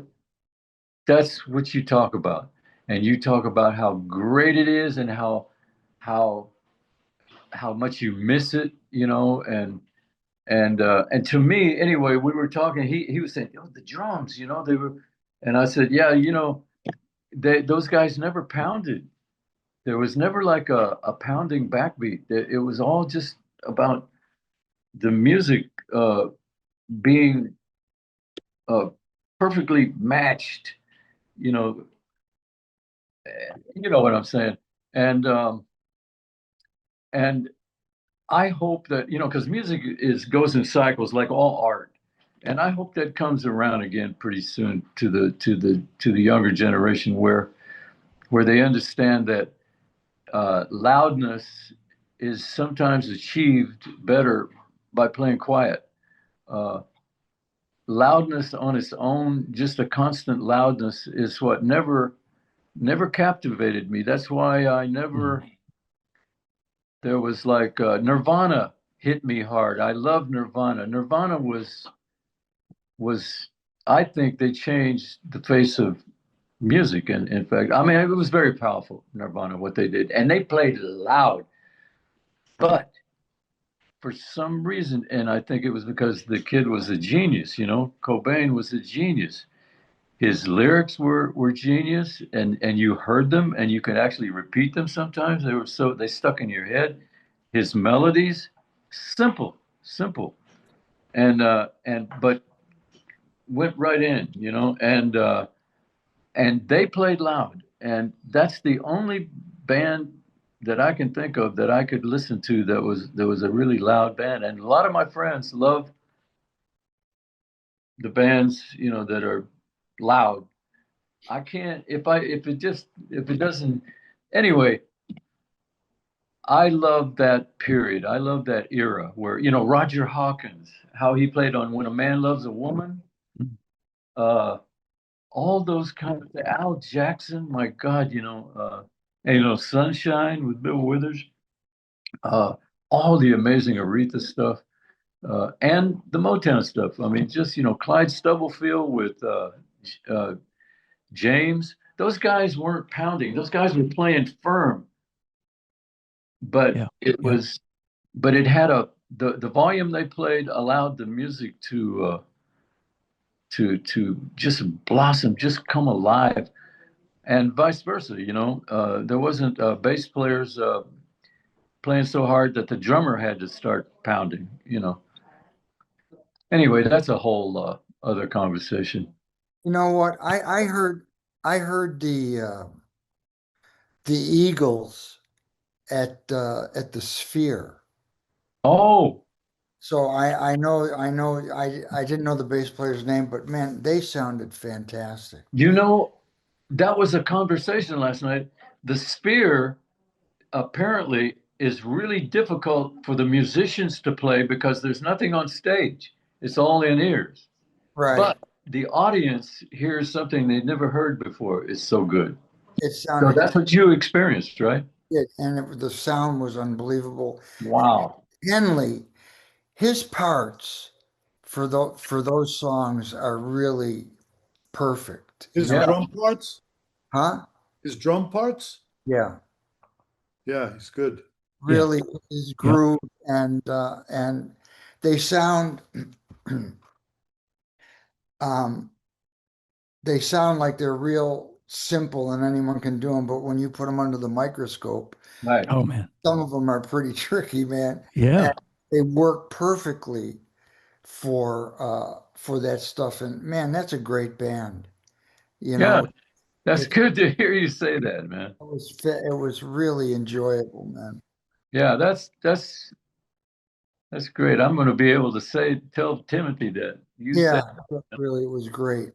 that's what you talk about. And you talk about how great it is and how how much you miss it, and to me, anyway, we were talking. He was saying, "Oh, the drums, they were," and I said, "Yeah, those guys never pounded. There was never like a pounding backbeat. It was all just about the music being uh, perfectly matched. You know, you know what I'm saying. And and I hope that because music is goes in cycles like all art, and I hope that comes around again pretty soon to the younger generation where they understand that loudness is sometimes achieved better by playing quiet. Uh, Loudness on its own, just a constant loudness, is what never captivated me. That's why I never. There was like Nirvana hit me hard. I love Nirvana. Nirvana was I think they changed the face of music. And in fact, I mean, it was very powerful, Nirvana, what they did, and they played loud. But for some reason, and I think it was because the kid was a genius. Cobain was a genius. His lyrics were genius, and you heard them, and you could actually repeat them sometimes. They stuck in your head. His melodies, simple, and but went right in, and they played loud, and that's the only band that I can think of that I could listen to that was a really loud band, and a lot of my friends love the bands, that are loud. I can't if it doesn't anyway. I love that period. I love that era where Roger Hawkins, how he played on "When a Man Loves a Woman." Uh, all those kind of Al Jackson, my God, and, Sunshine with Bill Withers, uh, all the amazing Aretha stuff, and the Motown stuff. I mean, just Clyde Stubblefield with uh, James. Those guys weren't pounding. Those guys were playing firm, but Yeah. it Yeah. was, but it had the volume they played allowed the music to just blossom, just come alive, and vice versa. There wasn't bass players playing so hard that the drummer had to start pounding. Anyway, that's a whole other conversation. you know what? I heard the Eagles at the Sphere. Oh, So I didn't know the bass player's name, but man, they sounded fantastic. you know, that was a conversation last night. The Sphere apparently is really difficult for the musicians to play because there's nothing on stage. It's all in ears. Right. But the audience hears something they'd never heard before. It's so good. It So sounded that's what you experienced, right? good, and the sound was unbelievable. Wow. Henley, his parts for those songs are really perfect. His Yeah. drum parts, Huh? his drum parts. Yeah. Yeah, he's good. Yeah. Really his Yeah. groove and they sound um, they sound like they're real simple and anyone can do them, but when you put them under the microscope, Right. Oh man. some of them are pretty tricky, man. Yeah. And they work perfectly for that stuff. And man, that's a great band. You Yeah, know, that's it, good to hear you say that, man. it was really enjoyable, man. Yeah, that's great. I'm going to be able to tell Timothy that you said. Yeah, really, it was great.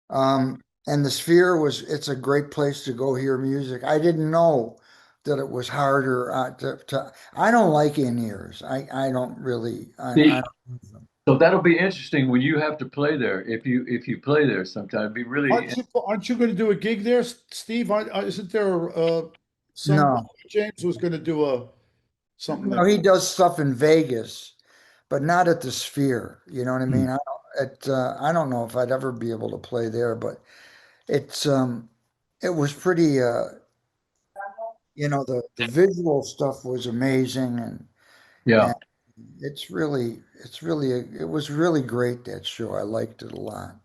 And the Sphere it's a great place to go hear music. I didn't know that it was harder I don't like in-ears. I don't really, See, I don't, so that'll be interesting when you have to play there. If you play there sometime, it'd be really. Aren't you going to do a gig there, Steve? Isn't there some no, James was going to do something no, there? he does stuff in Vegas, but not at the Sphere. You know what I Hmm. mean? I don't know if I'd ever be able to play there, but it's, it was pretty, the visual stuff was amazing Yeah. and it was really great, that show. I liked it a lot.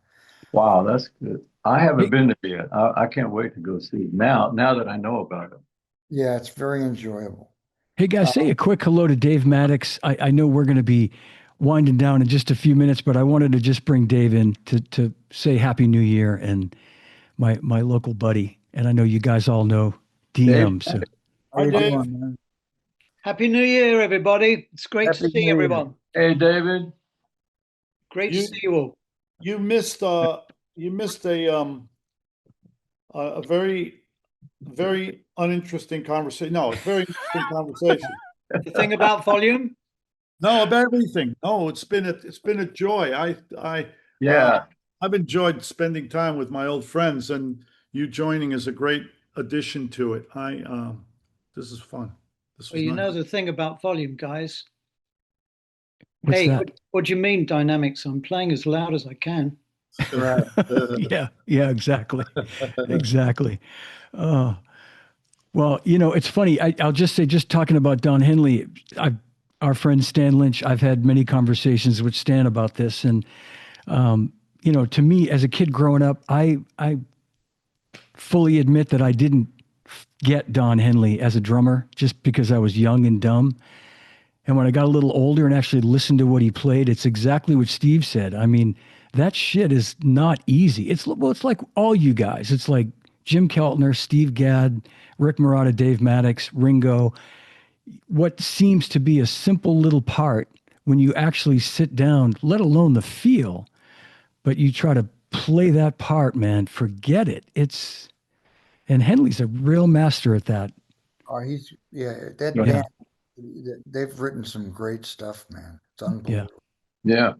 Wow, that's good. I haven't Hey, been there yet. I can't wait to go see it now that I know about it. Yeah, it's very enjoyable. hey guys, Uh, say a quick hello to Dave Mattacks. I know we're going to be winding down in just a few minutes, but I wanted to just bring Dave in to say Happy New Year and my local buddy. And I know you guys all know Dave, DM. So how Hi, you Dave. doing, man? Happy New Year, everybody. It's great to Happy see New Year. everyone. hey David. Great to You see you all. you missed a very uninteresting conversation. No, it's a very interesting conversation. The thing about volume, No, about everything. No, it's been a joy. Yeah, I've enjoyed spending time with my old friends, and you joining is a great addition to it. This is fun. This well, was you know nice. the thing about volume, guys. what's Hey, that? what do you mean dynamics? I'm playing as loud as I can. Right. Yeah, yeah, exactly. Exactly. Uh, well, it's funny. I'll just say, just talking about Don Henley, our friend Stan Lynch, I've had many conversations with Stan about this. And, to me, as a kid growing up, I fully admit that I didn't get Don Henley as a drummer just because I was young and dumb. And when I got a little older and actually listened to what he played, it's exactly what Steve said. I mean, that shit is not easy. It's like all you guys. It's like Jim Keltner, Steve Gadd, Rick Marotta, Dave Mattacks, Ringo. What seems to be a simple little part when you actually sit down, let alone the feel, but you try to play that part, man, forget it. And Henley's a real master at that. Oh, yeah, that yeah, band, they've written some great stuff, man. It's Yeah, unbelievable. yeah.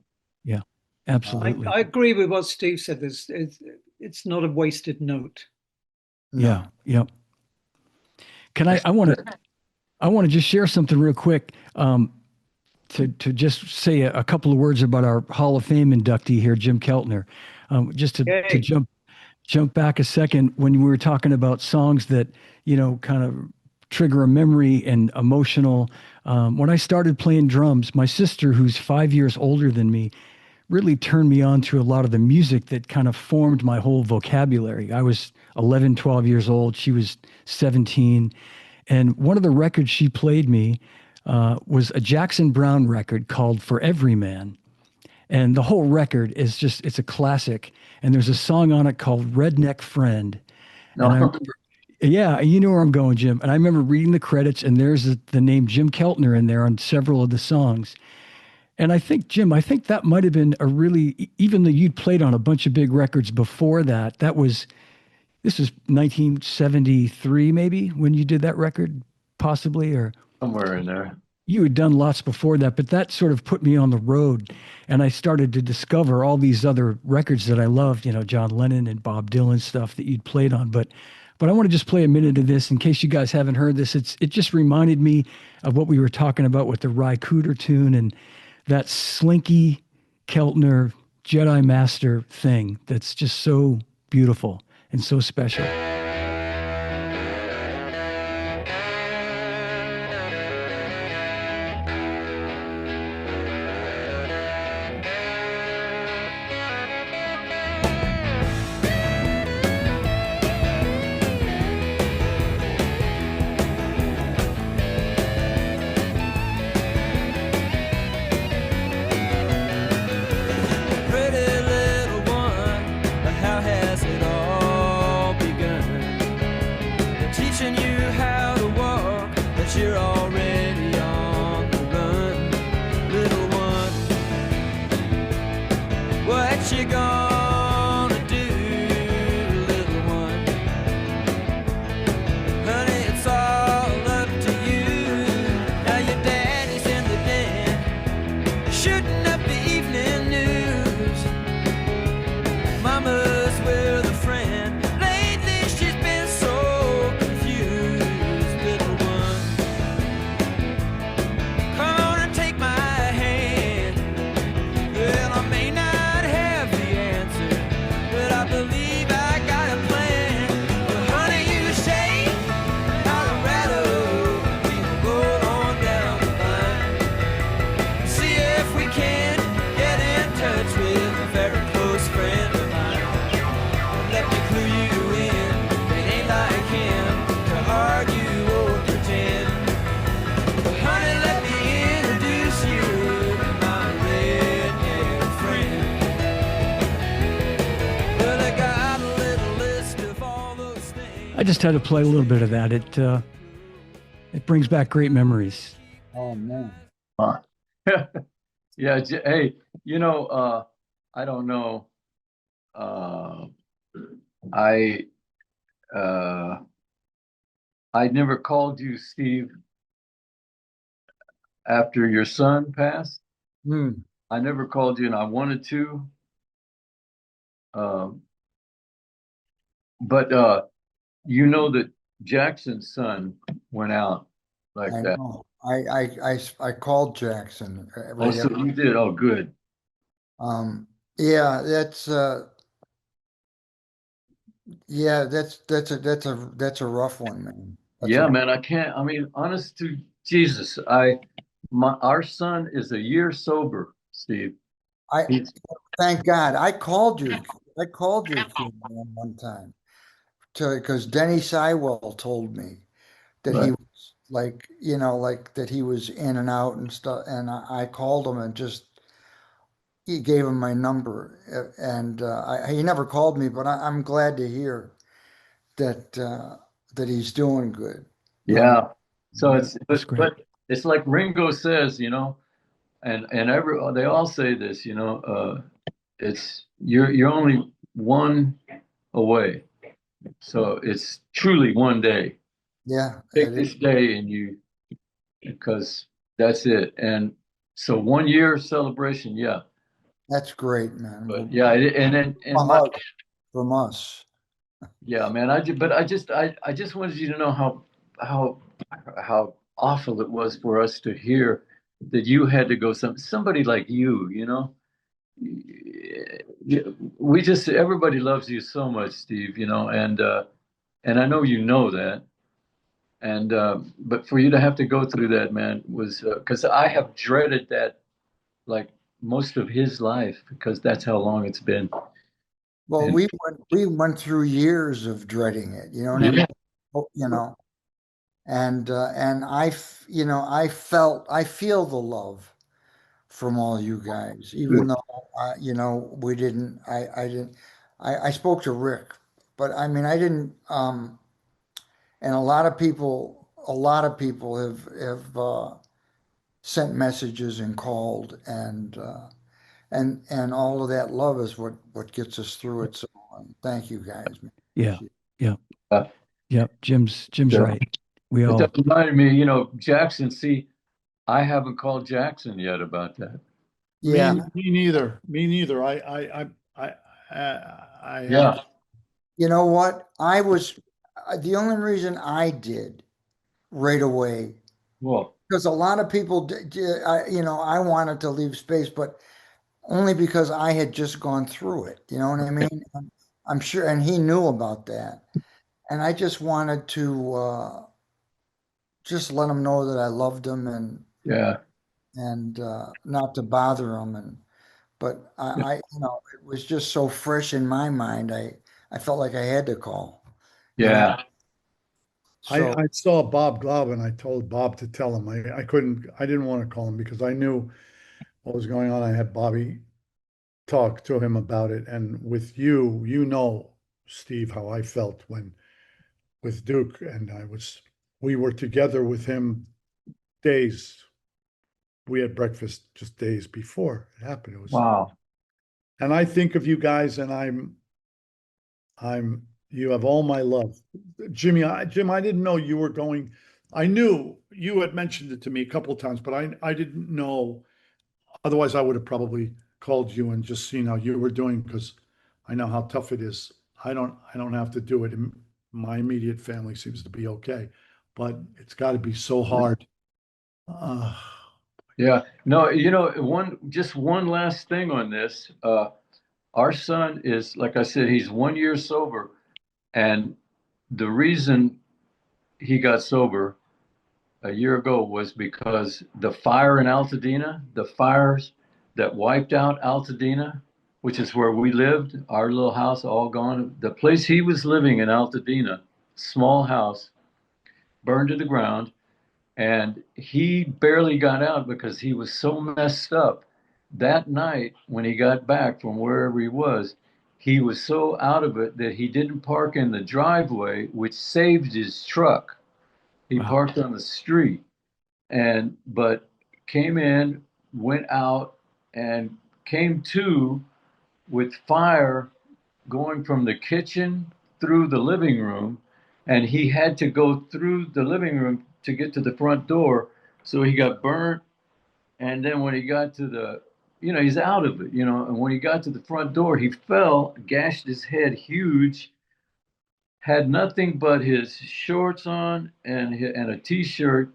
yeah, I, absolutely. I agree with what Steve said. It's not a wasted note. Yeah, No. yeah. Can I want to just share something real quick. To just say a couple of words about our Hall of Fame inductee here, Jim Keltner. Just to Yay. jump back a second when we were talking about songs that kind of trigger a memory and emotional. When I started playing drums, my sister, who's 5 years older than me, really turned me on to a lot of the music that kind of formed my whole vocabulary. I was 11, 12 years old. She was 17. And one of the records she played me was a Jackson Browne record called For Every Man. And the whole record it's a classic. And there's a song on it called Redneck Friend. And I No, remember, yeah, you know where I'm going, Jim. And I remember reading the credits, and there's the name Jim Keltner in there on several of the songs. And I think, Jim, I think that might have been even though you'd played on a bunch of big records before that, this was 1973, maybe, when you did that record, possibly, or somewhere in there. you had done lots before that, but that sort of put me on the road. And I started to discover all these other records that I loved, John Lennon and Bob Dylan stuff that you'd played on. But I want to just play a minute of this in case you guys haven't heard this. It just reminded me of what we were talking about with the Ry Cooder tune and that slinky Keltner Jedi Master thing that's just so beautiful and so special. believe I got a plan. But honey, you say Colorado, we will go on down the line. See if we can get in touch with a very close friend of mine. Let me clue you in, it ain't like him to argue or pretend. But honey, let me introduce you to my redneck friend. Well, I got a little list of all those things. I just had to play a little bit of that. It brings back great memories. Oh man. Yeah, hey, I don't know. I I never called you, Steve, after your son passed. Hmm. I never called you, and I wanted to. But you know that Jackson's son went out like I that. know. I called Jackson Oh, right so after. you did. Oh, good. Yeah, that's a rough one, man. That's Yeah, a man. I can't. I mean, honest to Jesus, our son is a year sober, Steve. I He's thank God. I called your kid, man, one time because Denny Sywell told me that he right. was like, like that he was in and out and stuff. And I called him and just he gave him my number, and he never called me, but I'm glad to hear that he's doing good. Yeah. So That's great. but it's like Ringo says, and they all say this, it's you're only one away. So it's truly one day. Yeah, Take this day because that's it. And so 1 year celebration, yeah. that's great, man. But Well, yeah, and then a and my hug from us. yeah, man. I just wanted you to know how how awful it was for us to hear that you had to go somebody like you. We just everybody loves you so much, Steve, and I know you know that. And but for you to have to go through that, man, was because I have dreaded that like most of his life because that's how long it's been. Well, And we went through years of dreading it. You know what I mean? yeah, Oh, and I feel the love from all you guys, even though we didn't. I didn't. I spoke to Rick, but I mean I didn't. And a lot of people have sent messages and called, and all of that love is what gets us through it. So thank you guys, man. Yeah. Appreciate Yeah. uh, Yep. Jim's yeah. right. We But all that reminded me, Jackson. See, I haven't called Jackson yet about that. it. Yeah, Me neither. Me neither. I have Yeah. to. you know what? The only reason I did right away Well, because a lot of people, I wanted to leave space, but only because I had just gone through it. You know what I mean? I'm sure, and he knew about that. And I just wanted to just let him know that I loved him yeah. and not to bother him. But it was just so fresh in my mind. I felt like I had to call. You know, Yeah. so I saw Bob Glaub and I told Bob to tell him. I didn't want to call him because I knew what was going on. I had Bobby talk to him about it. And with you, Steve, how I felt when with Duke and we were together with him days. We had breakfast just days before it happened. Wow. And I think of you guys and you have all my love. Jim, I didn't know you were going. I knew you had mentioned it to me a couple of times, but I didn't know. Otherwise, I would have probably called you and just seen how you were doing because I know how tough it is. I don't have to do it. My immediate family seems to be okay, but it's got to be so hard. Uh, Yeah. No, just one last thing on this. Our son is, like I said, he's 1 year sober. And the reason he got sober a year ago was because the fire in Altadena, the fires that wiped out Altadena, which is where we lived, our little house all gone. The place he was living in Altadena, small house, burned to the ground. And he barely got out because he was so messed up. That night, when he got back from wherever he was so out of it that he didn't park in the driveway, which saved his truck. He Wow. parked on the street but came in, went out, and came to with fire going from the kitchen through the living room, and he had to go through the living room to get to the front door. So he got burnt. And then when he got to he's out of it, and when he got to the front door, he fell, gashed his head huge, had nothing but his shorts on and a t-shirt,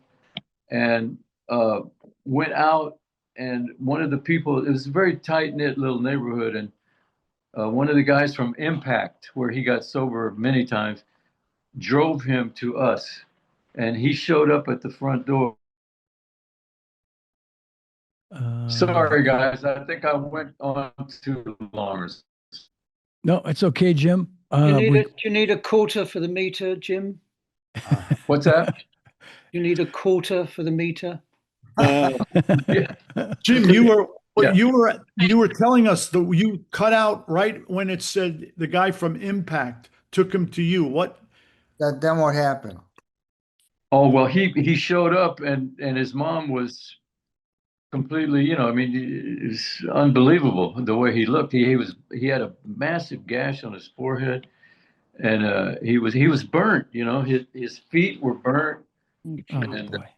and went out. And one of the people, it was a very tight-knit little neighborhood, and one of the guys from Impact, where he got sober many times, drove him to us. And he showed up at the front door. Sorry, guys. I think I went on too long. No, it's okay, Jim. Do you need a quarter for the meter, Jim? What's that? You need a quarter for the meter? Yeah. Jim, you Yeah. were telling us that you cut out right when it said the guy from Impact took him to you. What? Then what happened? Oh, well, he showed up, and his mom was completely, I mean, it's unbelievable the way he looked. He had a massive gash on his forehead, and he was burnt. His feet were burnt, Oh, and boy.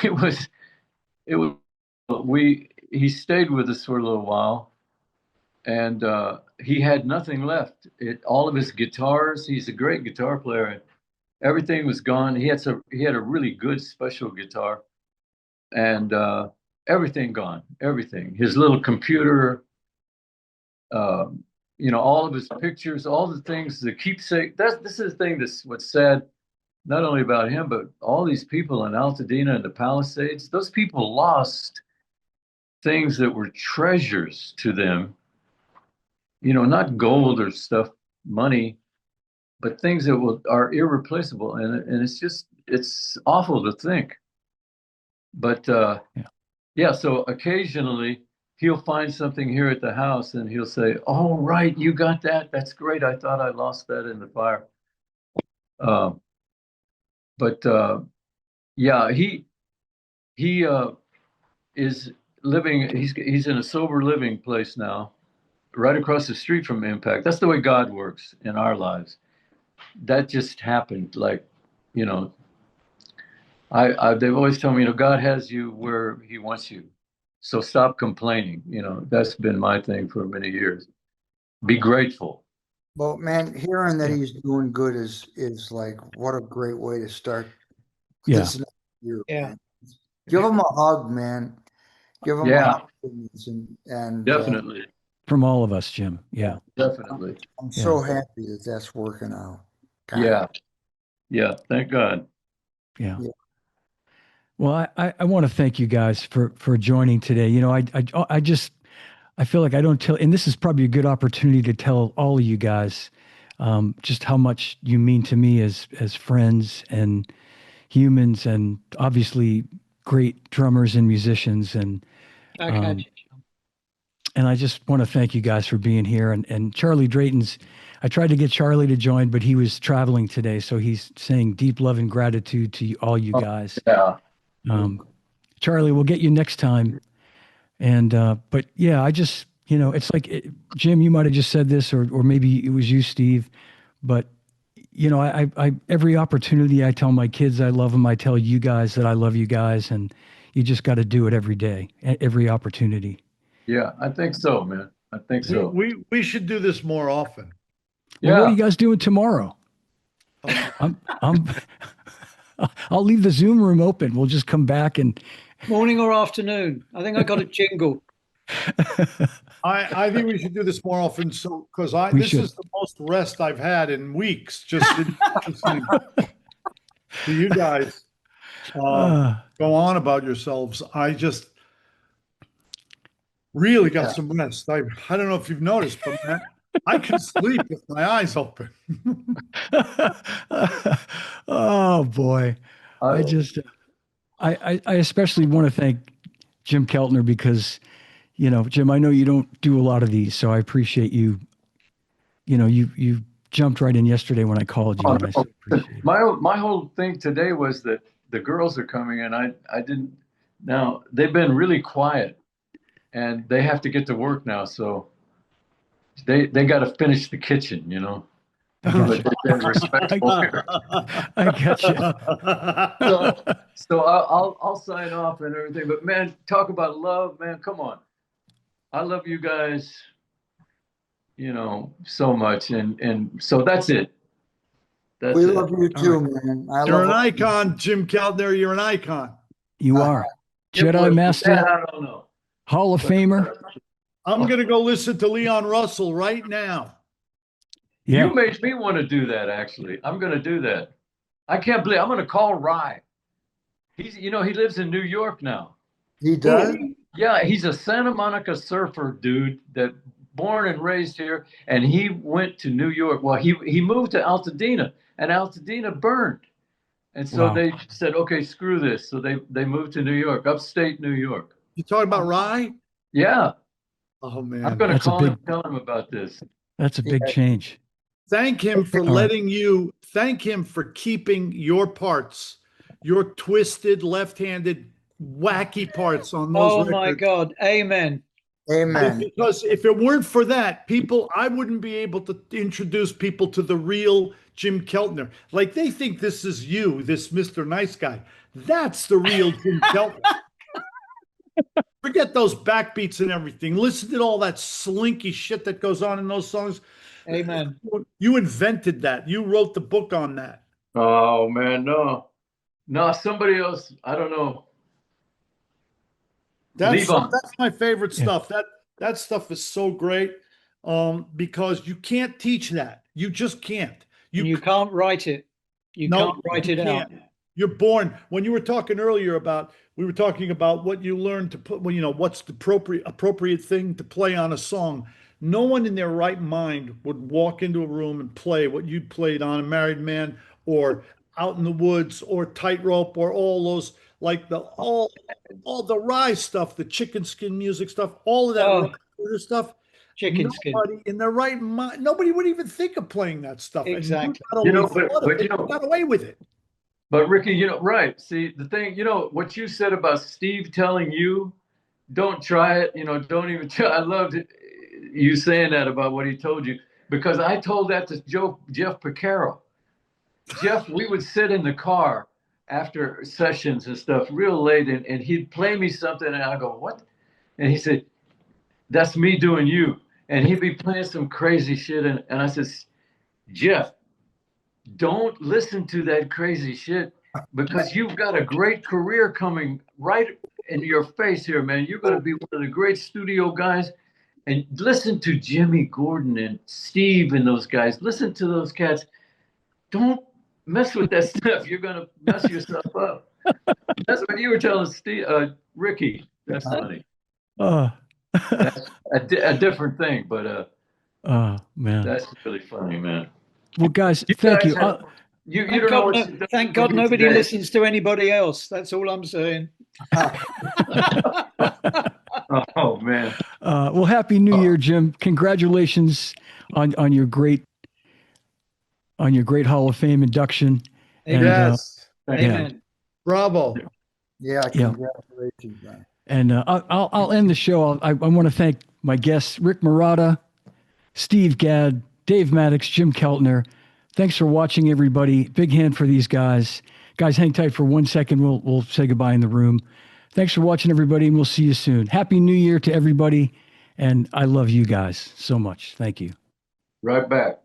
it was he stayed with us for a little while, and he had nothing left. All of his guitars. He's a great guitar player, and everything was gone. He had a really good special guitar, and everything gone. Everything. His little computer. All of his pictures, all the things, the keepsake. This is the thing that's what's sad, not only about him, but all these people in Altadena and the Palisades. Those people lost things that were treasures to them. Not gold or stuff, money, but things that are irreplaceable. And it's awful to think. But yeah, so occasionally he'll find something here at the house and he'll say, "Oh, right, you got that? That's great. I thought I lost that in the fire." Yeah, he is living. He's in a sober living place now, right across the street from Impact. That's the way God works in our lives. That just happened. Like, they've always told me, God has you where He wants you. So stop complaining. That's been my thing for many years. Be grateful. Well, man, hearing that he's doing good is like, what a great way to start this next year. Yeah. Man. Give him a hug, man. Give him a hug. And Definitely. From all of us, Jim. Yeah. Definitely. I'm so happy that that's working out. God. Yeah. Yeah. Thank God. Yeah. Well, I want to thank you guys for joining today. I feel like I don't tell, and this is probably a good opportunity to tell all of you guys just how much you mean to me as friends and humans, and obviously great drummers and musicians. And I just want to thank you guys for being here. And Charlie Drayton's, I tried to get Charlie to join, but he was traveling today, so he's saying deep love and gratitude to all you guys. Yeah. Charlie, we'll get you next time. And, but yeah, I just, it's like, Jim, you might've just said this, or maybe it was you, Steve, but I every opportunity I tell my kids I love them, I tell you guys that I love you guys, and you just got to do it every day, every opportunity. Yeah, I think so, man. I think so. We should do this more often. Well, Yeah. what are you guys doing tomorrow? I'll leave the Zoom room open. We'll just come back and Morning or afternoon? I think I got a jingle. I think we should do this more often. So, because We this should. is the most rest I've had in weeks, just listening to you guys go on about yourselves. I just really got some rest. I don't know if you've noticed, but man, I can sleep with my eyes open. Oh boy. I just I especially want to thank Jim Keltner because, you know, Jim, I know you don't do a lot of these, so I appreciate you. You know, you jumped right in yesterday when I called you, Oh, and I so no. appreciate it. My whole thing today was that the girls are coming, and I didn't. Now they've been really quiet, and they have to get to work now, so they got to finish the kitchen, you know. I got But you. they've been respectful here. I got you. So I'll sign off and everything. But man, talk about love, man. Come on, I love you guys, you know, so much, and so that's it. That's We it. love you too, man. I You're love an icon, Jim Keltner. You're an icon. You are Yeah, Jedi but Master, that I don't know. Hall of Famer. I'm going to go listen to Leon Russell right now. Yeah. You made me want to do that. Actually, I'm going to do that. I can't believe I'm going to call Rye. He's, you know, he lives in New York now. He does? Yeah, he's a Santa Monica surfer dude that born and raised here, and he went to New York. Well, he moved to Altadena, and Altadena burned, and so Wow. they said, okay, screw this. So they moved to New York, upstate New York. You talking about Rye? Yeah, Oh I'm man. going to That's a call him big- and tell him about this. That's a big change. Thank him for All right. letting you, thank him for keeping your parts, your twisted, left-handed, wacky parts on those Oh records. my God. Amen. Amen. Because if it weren't for that, I wouldn't be able to introduce people to the real Jim Keltner. Like they think this is you, this Mr. Nice Guy. That's the real Jim Keltner. Forget those backbeats and everything. Listen to all that slinky shit that goes on in those songs. Amen. You invented that. You wrote the book on that. Oh man, no, somebody else. I don't know. That's Levon. that's my favorite stuff. That stuff is so great because you can't teach that. You just can't. You can't write it. You No, can't write you it out. can't. You're born. When you were talking earlier about, we were talking about what you learned to put, well, you know, what's the appropriate thing to play on a song. No one in their right mind would walk into a room and play what you played on A Married Man or Out in the Woods or Tightrope or all those, like all the Rye stuff, the chicken skin music stuff, all of that Oh. rock order stuff. Chicken skin. Nobody in their right mind, nobody would even think of playing that stuff. And Exactly. not You know, only but- thought of but it, you know- got away with it. But Ricky, you know, right. See, the thing, you know, what you said about Steve telling you, don't try it, you know, don't even try. I loved it, you saying that about what he told you, because I told that to Jeff Picaro. Jeff, we would sit in the car after sessions and stuff real late, and he'd play me something, and I go, what? And he said, that's me doing you. And he'd be playing some crazy shit, and I said, Jeff, don't listen to that crazy shit because you've got a great career coming right in your face here, man. You're going to be one of the great studio guys. And listen to Jimmy Gordon and Steve and those guys. Listen to those cats. Don't mess with that stuff. You're going to mess yourself up. That's what you were telling Steve, Ricky. That's funny. That's a different thing, but Oh man. that's really funny, man. Well, guys, You thank guys you. have- you Thank don't know God, what no- you've done thank for God me nobody today. listens to anybody else. That's all I'm saying. Oh man. Well, happy New Year, Jim. Congratulations on your great Hall of Fame induction. And, Yes. Amen. Bravo. Yeah, Yeah. congratulations, man. And I'll end the show. I want to thank my guests, Rick Marotta, Steve Gadd, Dave Mattacks, Jim Keltner. Thanks for watching, everybody. Big hand for these guys. Guys, hang tight for 1 second. We'll say goodbye in the room. Thanks for watching, everybody, and we'll see you soon. Happy New Year to everybody. And I love you guys so much. Thank you. Right back.